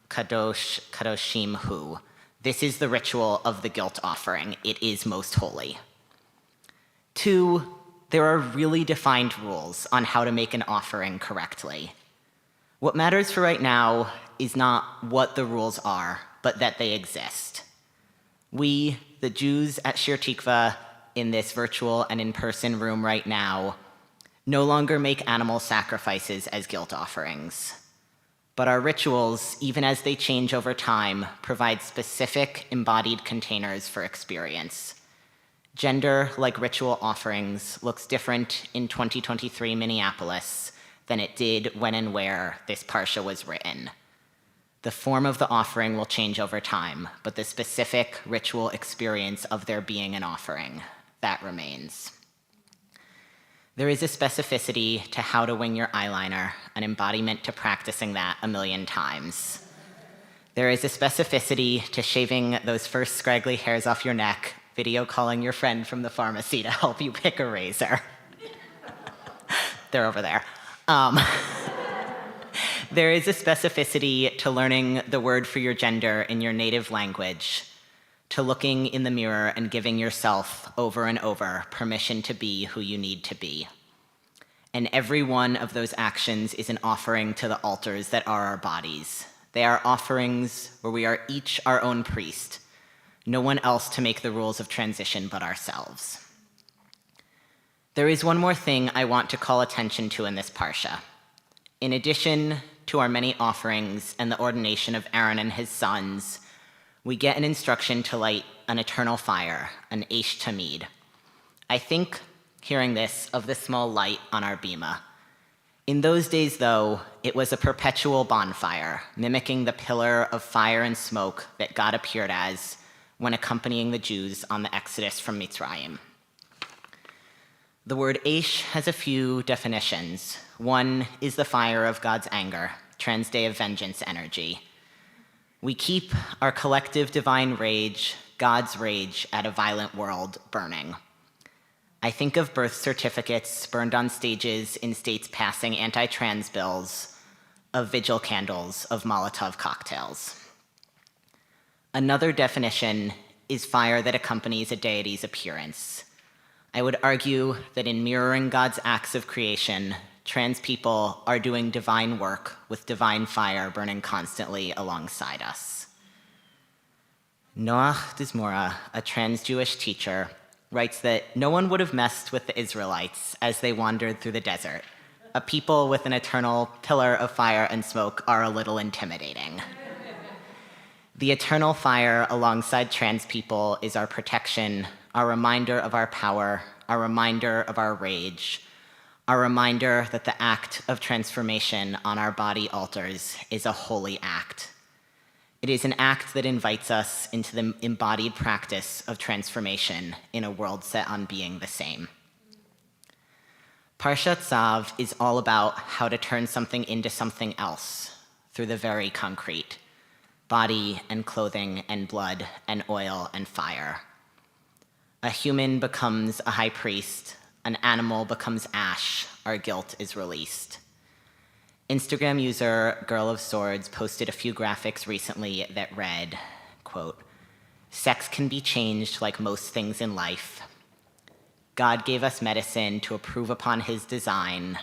kadosh kadoshim hu. This is the ritual of the guilt offering. It is most holy. 2, there are really defined rules on how to make an offering correctly. What matters for right now is not what the rules are, but that they exist. We, the Jews at Shir Tikva, in this virtual and in-person room right now, no longer make animal sacrifices as guilt offerings. But our rituals, even as they change over time, provide specific embodied containers for experience. Gender, like ritual offerings, looks different in 2023 Minneapolis than it did when and where this Parsha was written. The form of the offering will change over time, but the specific ritual experience of there being an offering, that remains. There is a specificity to how to wing your eyeliner, an embodiment to practicing that 1,000,000 times. There is a specificity to shaving those first scraggly hairs off your neck, video calling your friend from the pharmacy to help you pick a razor. They're over there. There is a specificity to learning the word for your gender in your native language, to looking in the mirror and giving yourself over and over permission to be who you need to be. And every one of those actions is an offering to the altars that are our bodies. They are offerings where we are each our own priest, no one else to make the rules of transition but ourselves. There is one more thing I want to call attention to in this Parsha. In addition to our many offerings and the ordination of Aaron and his sons, we get an instruction to light an eternal fire, an Eish Tamid. I think, hearing this, of the small light on our bima. In those days, though, it was a perpetual bonfire, mimicking the pillar of fire and smoke that God appeared as when accompanying the Jews on the exodus from Mitzrayim. The word Eish has a few definitions. One is the fire of God's anger, trans-day of vengeance energy. We keep our collective divine rage, God's rage, at a violent world burning. I think of birth certificates burned on stages in states passing anti-trans bills, of vigil candles, of Molotov cocktails. Another definition is fire that accompanies a deity's appearance. I would argue that in mirroring God's acts of creation, trans people are doing divine work with divine fire burning constantly alongside us. Noach Dizmora, a trans-Jewish teacher, writes that no one would have messed with the Israelites as they wandered through the desert. A people with an eternal pillar of fire and smoke are a little intimidating. The eternal fire alongside trans people is our protection, our reminder of our power, our reminder of our rage, our reminder that the act of transformation on our body altars is a holy act. It is an act that invites us into the embodied practice of transformation in a world set on being the same. Parshat Tzav is all about how to turn something into something else through the very concrete, body and clothing and blood and oil and fire. A human becomes a high priest, an animal becomes ash, our guilt is released. Instagram user Girl of Swords posted a few graphics recently that read, quote, "Sex can be changed like most things in life. God gave us medicine to improve upon his design,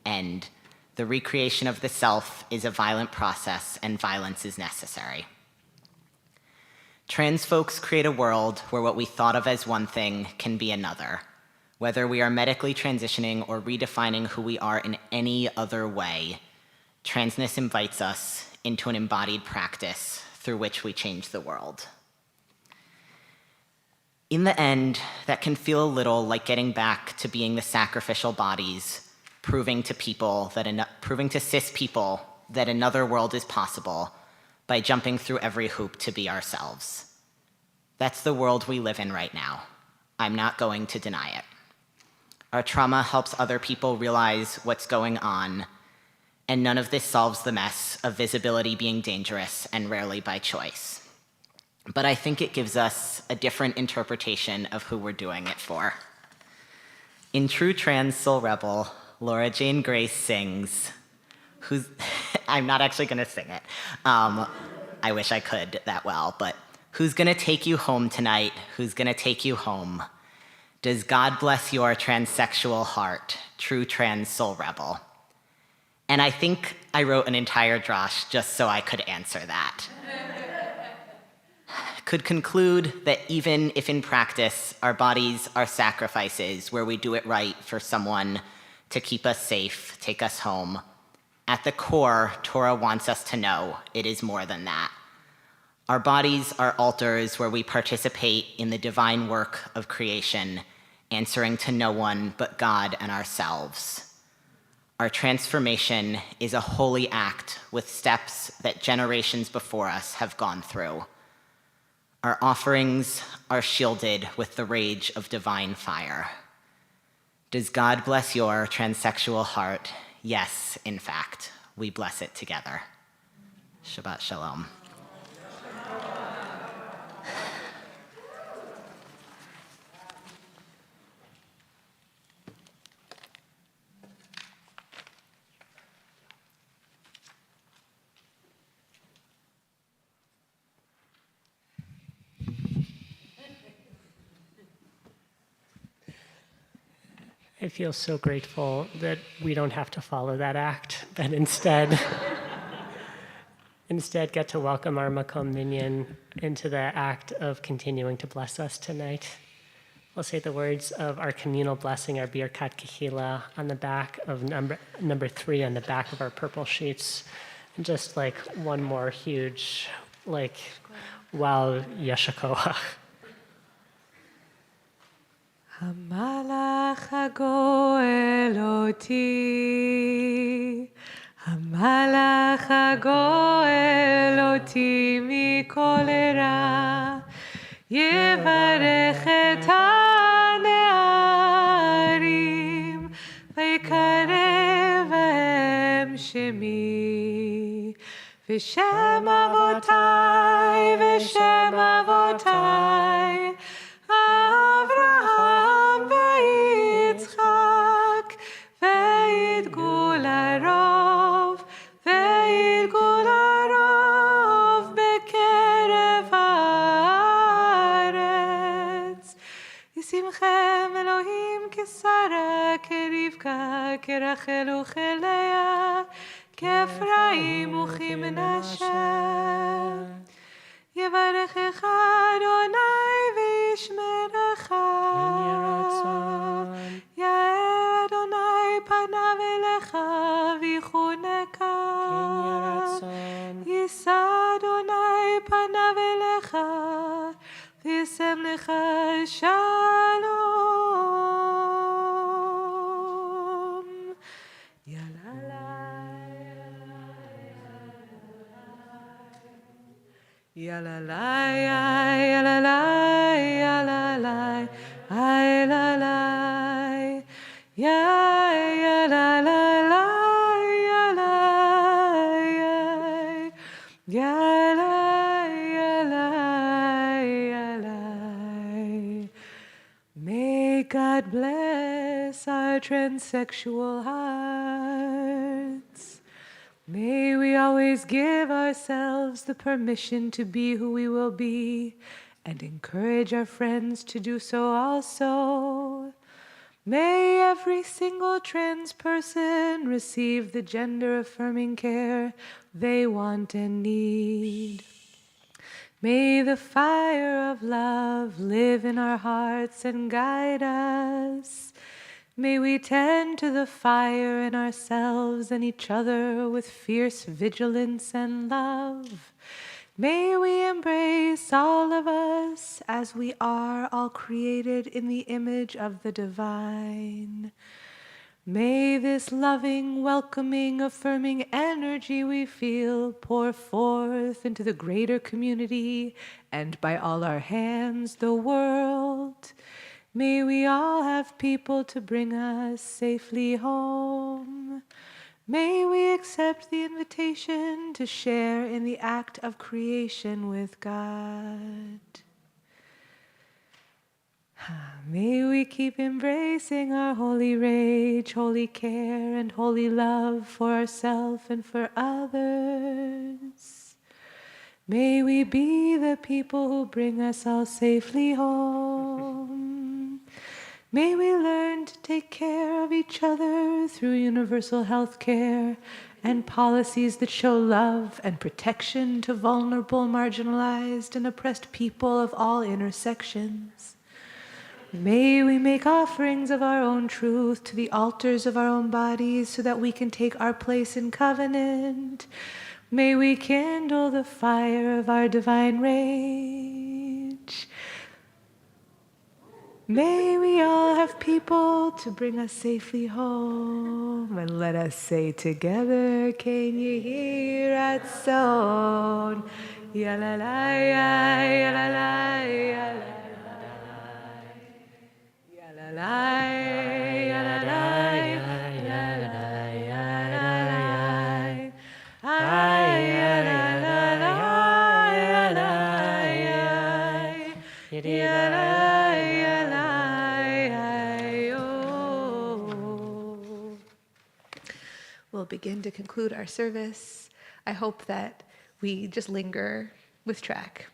and the recreation of the self is a violent process and violence is necessary." Trans folks create a world where what we thought of as one thing can be another. Whether we are medically transitioning or redefining who we are in any other way, transness invites us into an embodied practice through which we change the world. In the end, that can feel a little like getting back to being the sacrificial bodies, proving to cis people that another world is possible, by jumping through every hoop to be ourselves. That's the world we live in right now. I'm not going to deny it. Our trauma helps other people realize what's going on, and none of this solves the mess of visibility being dangerous and rarely by choice. But I think it gives us a different interpretation of who we're doing it for. In true trans soul rebel, Laura Jane Grace sings, I'm not actually gonna sing it. I wish I could that well, but who's gonna take you home tonight? Who's gonna take you home? Does God bless your transsexual heart, true trans soul rebel? And I think I wrote an entire drosh just so I could answer that. Could conclude that even if in practice our bodies are sacrifices where we do it right for someone to keep us safe, take us home, at the core, Torah wants us to know it is more than that. Our bodies are altars where we participate in the divine work of creation, answering to no one but God and ourselves. Our transformation is a holy act with steps that generations before us have gone through. Our offerings are shielded with the rage of divine fire. Does God bless your transsexual heart? Yes, in fact, we bless it together. Shabbat shalom. I feel so grateful that we don't have to follow that act, but instead get to welcome our Makom Minyan into the act of continuing to bless us tonight. We'll say the words of our communal blessing, our Birkat Kehila, on the back of number 3 on the back of our purple sheets. And just like one more huge, wow, Yeshakoach. Hamalach hagoel oti, Hamalach hagoel oti mikol ra, Yevarech et hane'arim, v'yikarev b'hem shemi, v'shem avotai, v'shem avotai, Avraham v'Yitzchak v'yitgul harov b'kerev haaretz. Yisimchem Elohim kesara kerivka kerachel uchelea k'Efraim u'chimenashe. יברכך אדוני וישמרך. יאר אדוני פניו אליך ויחונקה. יישא אדוני פניו אליך וישם לך שלום. Yalalai, yalalai, yalalai, yalalai, yalalai, yalalai. May God bless our transsexual hearts. May we always give ourselves the permission to be who we will be and encourage our friends to do so also. May every single trans person receive the gender-affirming care they want and need. May the fire of love live in our hearts and guide us. May we tend to the fire in ourselves and each other with fierce vigilance and love. May we embrace all of us as we are all created in the image of the divine. May this loving, welcoming, affirming energy we feel pour forth into the greater community and by all our hands, the world. May we all have people to bring us safely home. May we accept the invitation to share in the act of creation with God. May we keep embracing our holy rage, holy care, and holy love for ourselves and for others. May we be the people who bring us all safely home. May we learn to take care of each other through universal health care and policies that show love and protection to vulnerable, marginalized, and oppressed people of all intersections. May we make offerings of our own truth to the altars of our own bodies so that we can take our place in covenant. May we kindle the fire of our divine rage. May we all have people to bring us safely home. And let us say together, can you hear it sound? Ya-la-la-ya, ya-la-la, ya-la-la. We'll begin to conclude our service. I hope that we just linger with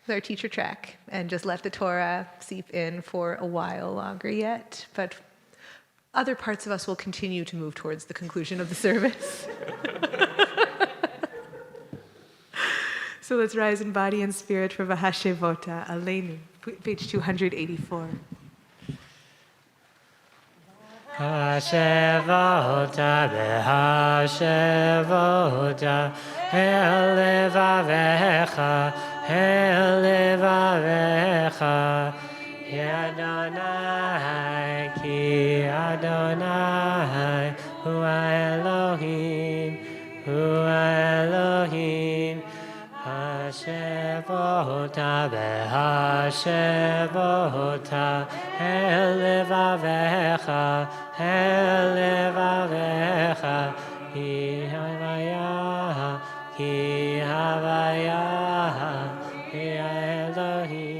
our teacher track, and just let the Torah seep in for a while longer yet. But other parts of us will continue to move towards the conclusion of the service. So let's rise in body and spirit for Vahashevota Aleinu, page 284. Hashevota behashevota el levavecha el levavecha Adonai ki Adonai hu Elohim Hashevota behashevota el levavecha el levavecha hi havaya hi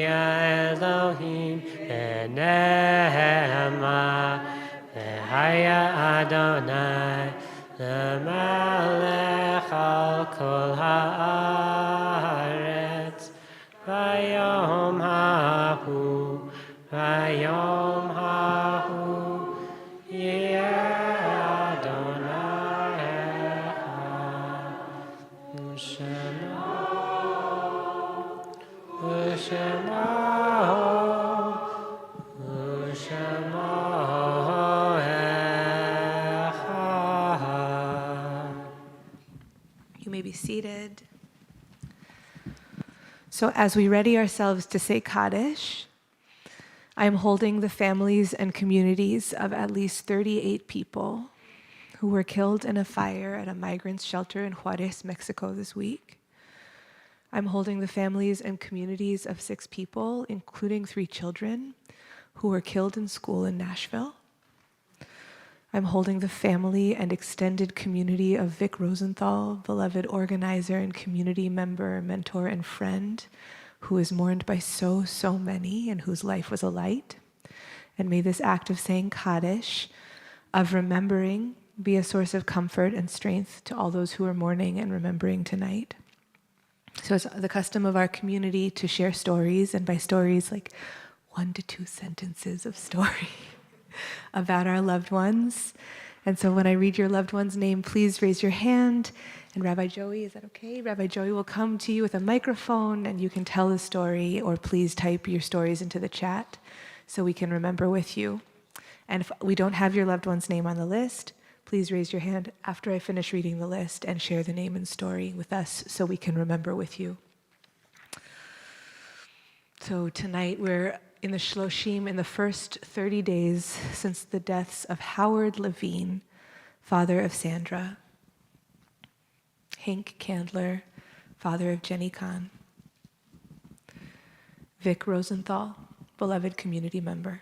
Elohim Benema Vehaya Adonai Lemelech al kol haaretz Vayom hahu Yeh Adonai You may be seated. So as we ready ourselves to say Kaddish, I am holding the families and communities of at least 38 people who were killed in a fire at a migrants' shelter in Juarez, Mexico this week. I'm holding the families and communities of 6 people, including 3 children, who were killed in school in Nashville. I'm holding the family and extended community of Vic Rosenthal, beloved organizer and community member, mentor, and friend, who is mourned by so many and whose life was a light. And may this act of saying Kaddish, of remembering, be a source of comfort and strength to all those who are mourning and remembering tonight. So it's the custom of our community to share stories, and by stories, like 1 to 2 sentences of story about our loved ones. And so when I read your loved one's name, please raise your hand. And Rabbi Joey, is that okay? Rabbi Joey will come to you with a microphone, and you can tell the story, or please type your stories into the chat so we can remember with you. And if we don't have your loved one's name on the list, please raise your hand after I finish reading the list and share the name and story with us so we can remember with you. So tonight we're in the Shloshim in the first 30 days since the deaths of Howard Levine, father of Sandra, Hank Candler, father of Jenny Kahn, Vic Rosenthal, beloved community member,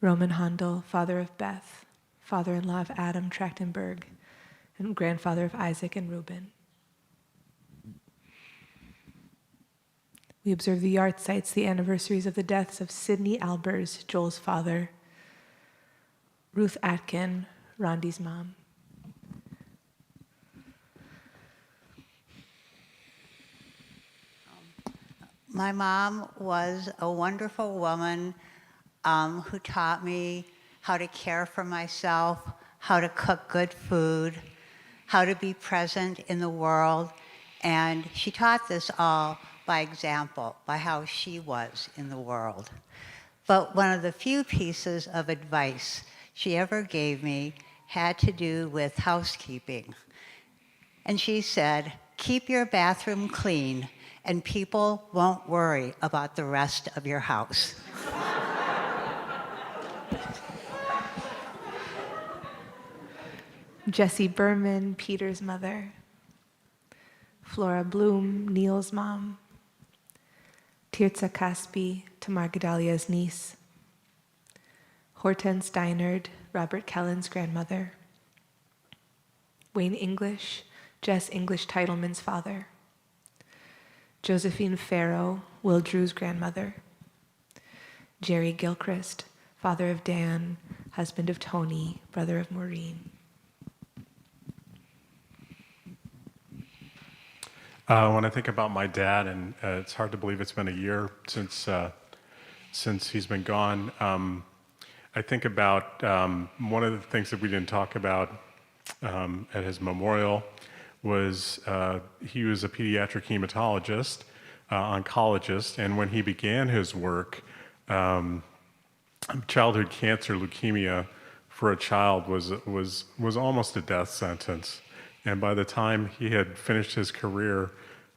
Roman Handel, father of Beth, father-in-law of Adam Trachtenberg, and grandfather of Isaac and Reuben. We observe the yard sites, the anniversaries of the deaths of Sidney Albers, Joel's father, Ruth Atkin, Rondi's mom. My mom was a wonderful woman who taught me how to care for myself, how to cook good food, how to be present in the world. And she taught this all by example, by how she was in the world. But one of the few pieces of advice she ever gave me had to do with housekeeping. And she said, keep your bathroom clean and people won't worry about the rest of your house. Jessie Berman, Peter's mother. Flora Bloom, Neil's mom. Tirza Caspi, Tamar Gedalia's niece. Hortense Steinerd, Robert Kellen's grandmother. Wayne English, Jess English Titleman's father. Josephine Farrow, Will Drew's grandmother. Jerry Gilchrist, father of Dan, husband of Tony, brother of Maureen. When I think about my dad, and it's hard to believe it's been a year since he's been gone, I think about one of the things that we didn't talk about at his memorial was he was a pediatric hematologist, oncologist, and when he began his work, childhood cancer, leukemia, for a child was almost a death sentence. And by the time he had finished his career,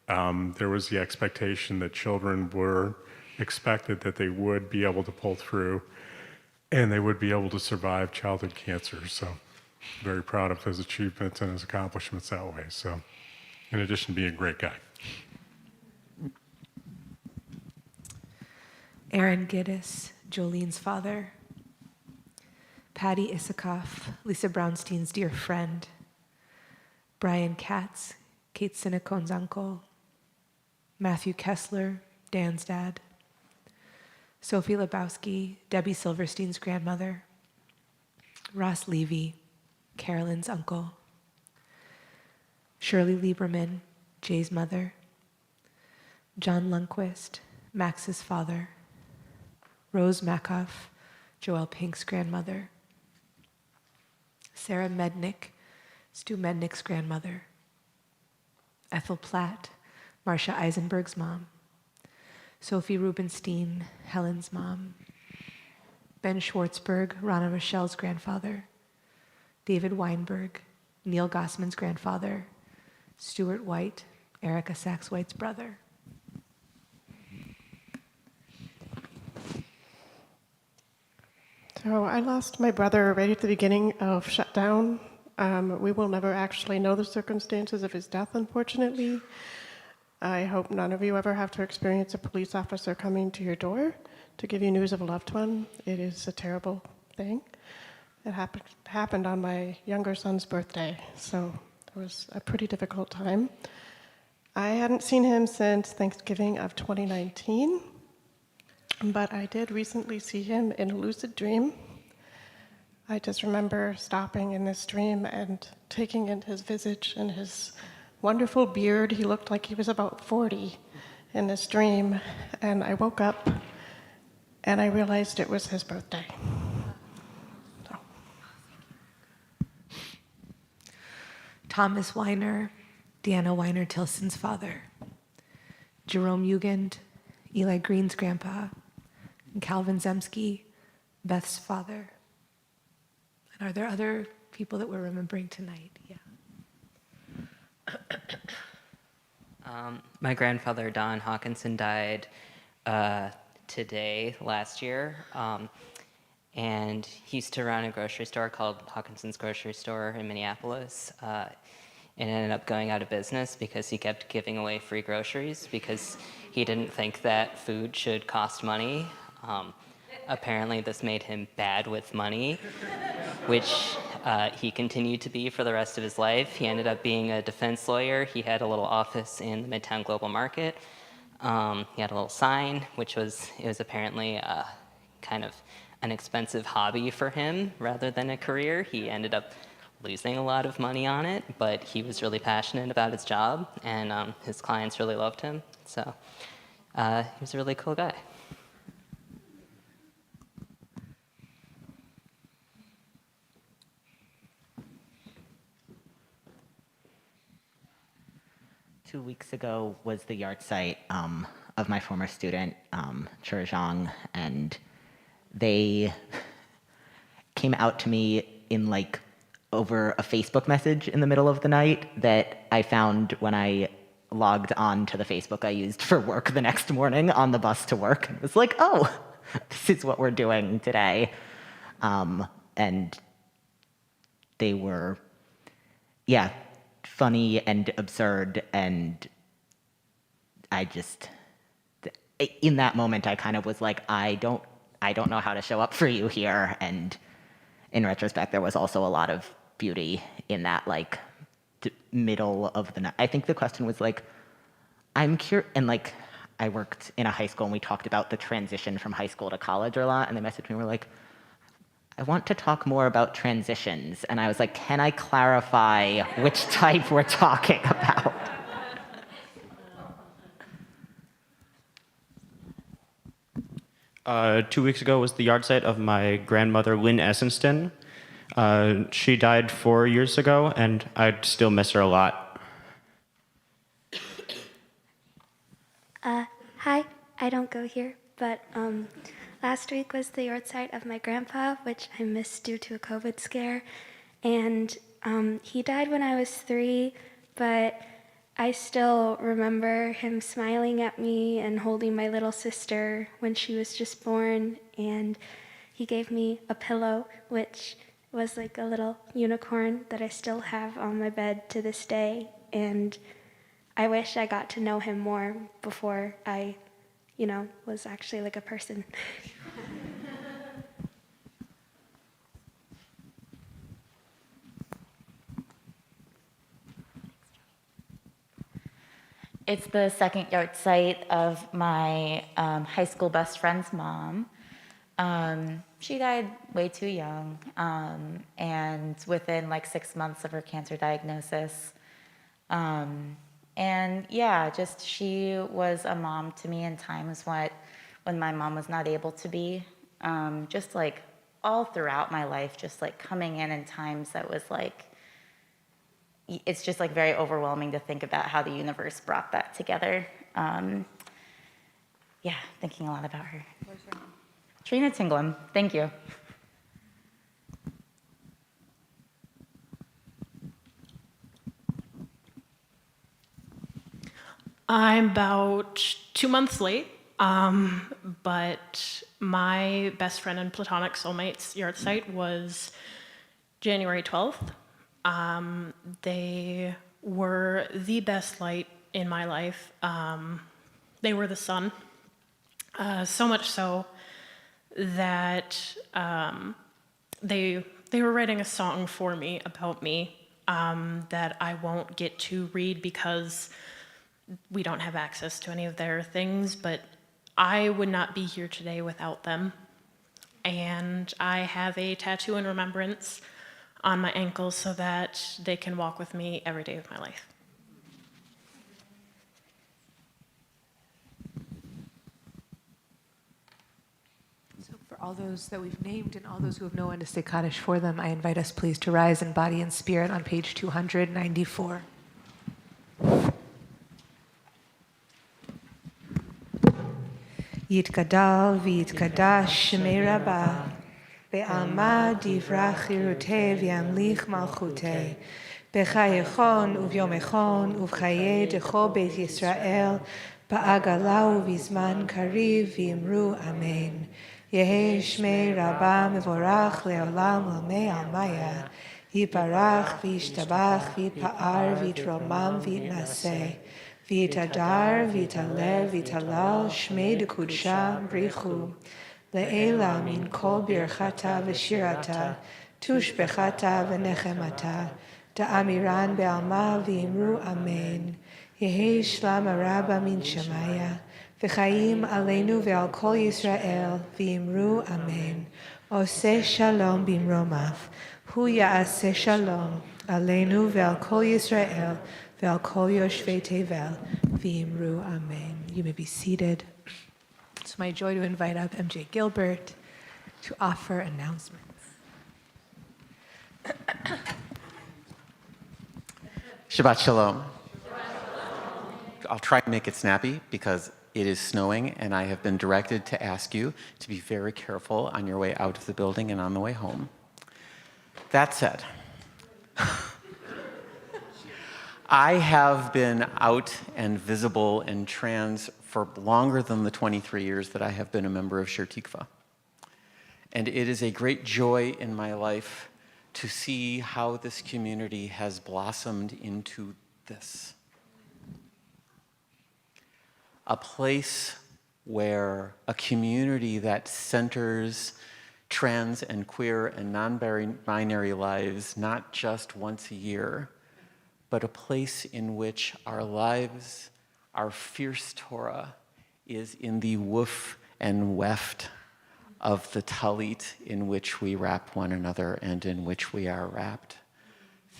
there was the expectation that children were expected that they would be able to pull through and they would be able to survive childhood cancer. So very proud of his achievements and his accomplishments that way. So in addition to being a great guy. Aaron Giddis, Jolene's father. Patty Isikoff, Lisa Brownstein's dear friend. Brian Katz, Kate Sinicone's uncle. Matthew Kessler, Dan's dad. Sophie Lebowski, Debbie Silverstein's grandmother. Ross Levy, Carolyn's uncle. Shirley Lieberman, Jay's mother. John Lundquist, Max's father. Rose Makoff, Joel Pink's grandmother. Sarah Mednick, Stu Mednick's grandmother. Ethel Platt, Marcia Eisenberg's mom. Sophie Rubenstein, Helen's mom. Ben Schwartzberg, Rana Rochelle's grandfather. David Weinberg, Neil Gossman's grandfather. Stuart White, Erica Sachs White's brother. So I lost my brother right at the beginning of shutdown. We will never actually know the circumstances of his death, unfortunately. I hope none of you ever have to experience a police officer coming to your door to give you news of a loved one. It is a terrible thing. It happened on my younger son's birthday, so it was a pretty difficult time. I hadn't seen him since Thanksgiving of 2019, but I did recently see him in a lucid dream. I just remember stopping in this dream and taking in his visage and his wonderful beard. He looked like he was about 40 in this dream, and I woke up and I realized it was his birthday. So. Thomas Weiner, Deanna Weiner Tilson's father. Jerome Jugend, Eli Green's grandpa. And Calvin Zemsky, Beth's father. And are there other people that we're remembering tonight? Yeah. My grandfather, Don Hawkinson, died last year. And he used to run a grocery store called Hawkinson's Grocery Store in Minneapolis. And ended up going out of business because he kept giving away free groceries because he didn't think that food should cost money. Apparently this made him bad with money, which he continued to be for the rest of his life. He ended up being a defense lawyer. He had a little office in the Midtown Global Market. He had a little sign, it was apparently kind of an expensive hobby for him rather than a career. He ended up losing a lot of money on it, but he was really passionate about his job, and his clients really loved him. So he was a really cool guy. Two weeks ago was the yard site of my former student, Zhang, and they came out to me in over a Facebook message in the middle of the night that I found when I logged on to the Facebook I used for work the next morning on the bus to work. It was like, oh, this is what we're doing today. And they were, funny and absurd, and in that moment I kind of was like, I don't know how to show up for you here. And in retrospect, there was also a lot of beauty in that middle of the night. I think the question was I'm curious, and I worked in a high school and we talked about the transition from high school to college a lot, and they messaged me, were like, I want to talk more about transitions. And I was like, can I clarify which type we're talking about? 2 weeks ago was the yard site of my grandmother, Lynn Essenston. She died 4 years ago, and I still miss her a lot. Hi, I don't go here, but last week was the yard site of my grandpa, which I missed due to a COVID scare. And he died when I was 3, but I still remember him smiling at me and holding my little sister when she was just born. And he gave me a pillow, which was like a little unicorn that I still have on my bed to this day. And I wish I got to know him more before I, was actually like a person. It's the second yard site of my high school best friend's mom. She died way too young, and within 6 months of her cancer diagnosis. And yeah, just she was a mom to me in times when my mom was not able to be. Just all throughout my life, just coming in times that was it's just very overwhelming to think about how the universe brought that together. Yeah, thinking a lot about her. Where's her name? Trina Tinglum, thank you. I'm about 2 months late, but my best friend and platonic soulmate's yard site was January 12th. They were the best light in my life. They were the sun, so much so that they were writing a song for me about me that I won't get to read because we don't have access to any of their things, but I would not be here today without them. And I have a tattoo in remembrance on my ankle so that they can walk with me every day of my life. So for all those that we've named and all those who have no one to say Kaddish for them, I invite us please to rise in body and spirit on page 294. Yitgadal v'yitkadash shemei Rabbah, ve'alma divrach chirutei v'yamlich malchutei, בחייכון וביומכון ובחיי דכל בית ישראל, בעגלה ובזמן קריב, ואמרו אמן. יהי שמי רבה מבורך לעולם ולמי עלמיה. יתברך וישתבח ויתפאר ויתרומם ויתנשא. ויתהדר ויתהלל ויתהלל שמי דקודשה בריחו. לעילה מן כל ברכתה ושירתה, תושבחתה ונחמתה, דאמירן בעלמה ואמרו אמן. יהי שלום הרבה מן שמיה, וחיים עלינו ועל כל ישראל, ואמרו אמן. עושה שלום במרומיו, הוא יעשה שלום עלינו ועל כל ישראל, ועל כל יושבי תבל, ואמרו amen. You may be seated. It's my joy to invite up MJ Gilbert to offer announcements. Shabbat Shalom. I'll try to make it snappy because it is snowing and I have been directed to ask you to be very careful on your way out of the building and on the way home. That said, I have been out and visible and trans for longer than the 23 years that I have been a member of Shir Tikva. And it is a great joy in my life to see how this community has blossomed into this. A place where a community that centers trans and queer and non-binary lives not just once a year, but a place in which our lives, our fierce Torah, is in the woof and weft of the talit in which we wrap one another and in which we are wrapped.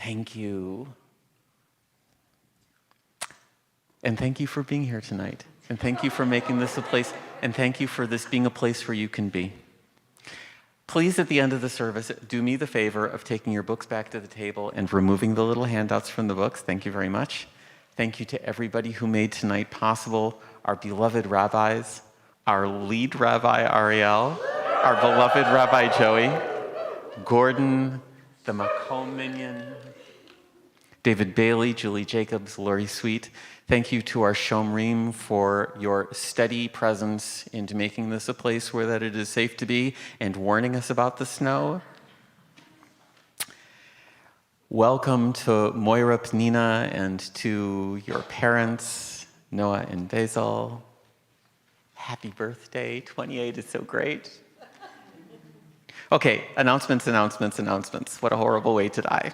Thank you. And thank you for being here tonight. And thank you for making this a place, and thank you for this being a place where you can be. Please, at the end of the service, do me the favor of taking your books back to the table and removing the little handouts from the books. Thank you very much. Thank you to everybody who made tonight possible, our beloved rabbis, our lead rabbi, Ariel, our beloved Rabbi Joey, Gordon, the Makom Minion, David Bailey, Julie Jacobs, Lori Sweet. Thank you to our Shomrim for your steady presence into making this a place where that it is safe to be and warning us about the snow. Welcome to Moira Pnina and to your parents, Noah and Basil. Happy birthday, 28 is so great. Okay, announcements. What a horrible way to die.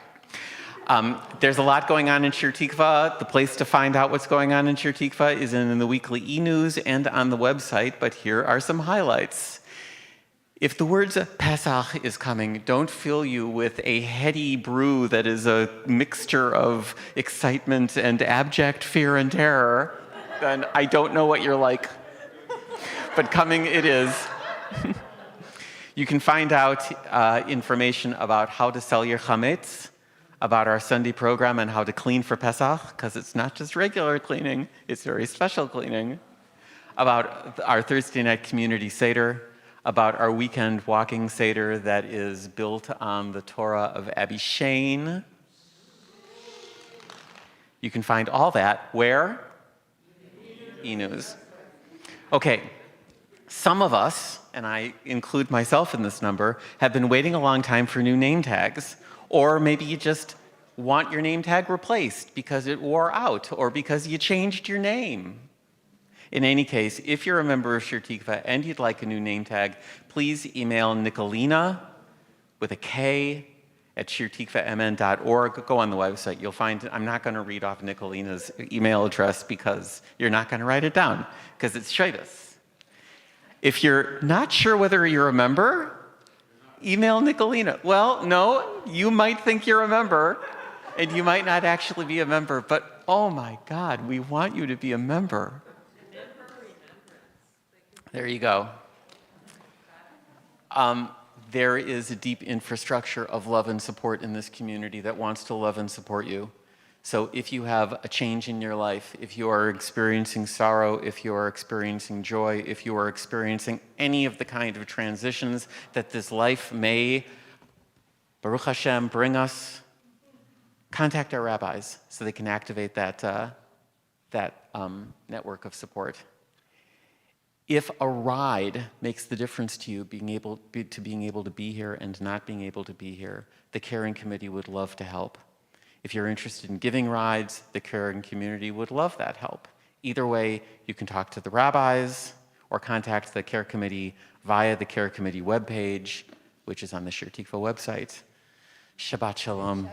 There's a lot going on in Shir Tikva. The place to find out what's going on in Shir Tikva is in the weekly e-news and on the website, but here are some highlights. If the words Pesach is coming don't fill you with a heady brew that is a mixture of excitement and abject fear and terror, then I don't know what you're like. But coming it is. You can find out information about how to sell your chametz, about our Sunday program and how to clean for Pesach, because it's not just regular cleaning, it's very special cleaning, about our Thursday night community Seder, about our weekend walking Seder that is built on the Torah of Abby Shane. You can find all that where? E-News. Okay, some of us, and I include myself in this number, have been waiting a long time for new name tags. Or maybe you just want your name tag replaced because it wore out or because you changed your name. In any case, if you're a member of Shir Tikva and you'd like a new name tag, please email Nicolina with a K at shirtikvamn.org. Go on the website. You'll find, I'm not going to read off Nicolina's email address because you're not going to write it down because it's shaitas. If you're not sure whether you're a member, email Nicolina. Well, no, you might think you're a member, and you might not actually be a member, but oh my God, we want you to be a member. There you go. There is a deep infrastructure of love and support in this community that wants to love and support you. So if you have a change in your life, if you are experiencing sorrow, if you are experiencing joy, if you are experiencing any of the kind of transitions that this life may, Baruch Hashem, bring us, contact our rabbis so they can activate that network of support. If a ride makes the difference to you, being able to be here and not being able to be here, the caring committee would love to help. If you're interested in giving rides, the caring community would love that help. Either way, you can talk to the rabbis or contact the care committee via the care committee webpage, which is on the Shir Tikva website. Shabbat Shalom.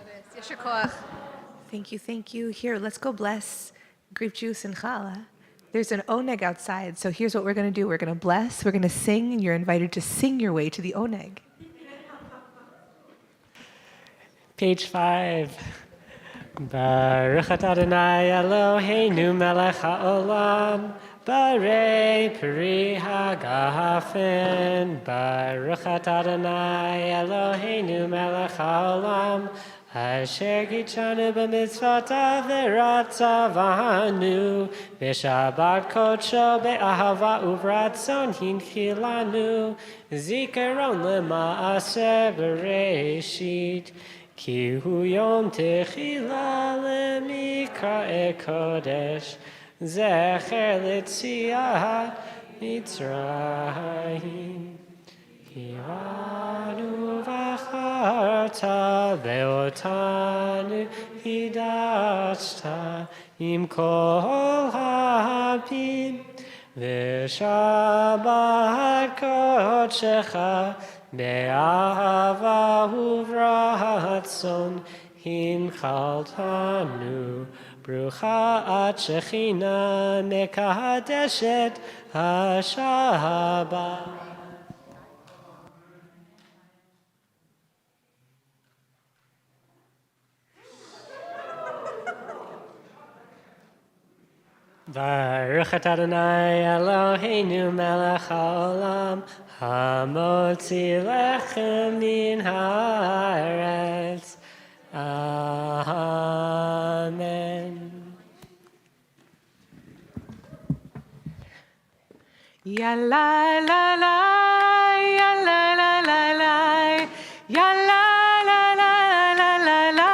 Thank you, thank you. Here, let's go bless grape juice and challah. There's an oneg outside, so here's what we're going to do. We're going to bless, we're going to sing, and you're invited to sing your way to the oneg. Page 5. Baruch atah Adonai Eloheinu melech haolam, barei peri hagafen. Baruch atah Adonai Eloheinu melech haolam, asher kitshanu b'mitzvotav v'ratzavanu, b'shabbat kodsho be'ahava uvratzon hinchilanu, zikaron lema'aseh b'reishit. Ki hu yom techila lemikra kodesh, zecher letziat Mitzrayim. Hiranu v'acharta ve'otanu hidashta im kol ha'apim v'shabbat kodshecha be'ahava uvratzon hinchaltanu brucha at shechina mekadeshet ha-Shabbat. Baruch atah Adonai Eloheinu melech haolam, hamotzi lechem min haaretz. Amen. Ya la la la, ya la la la la, ya la la la la la la,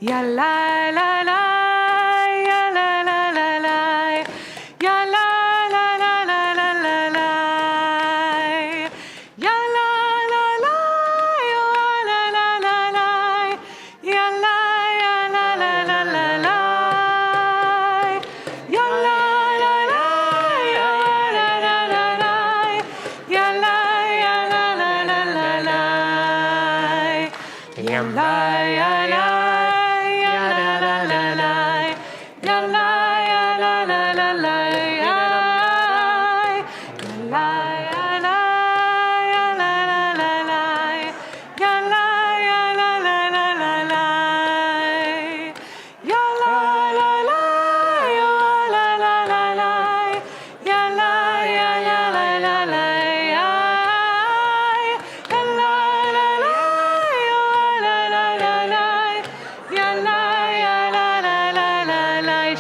ya la la la.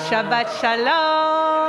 Shabbat Shalom.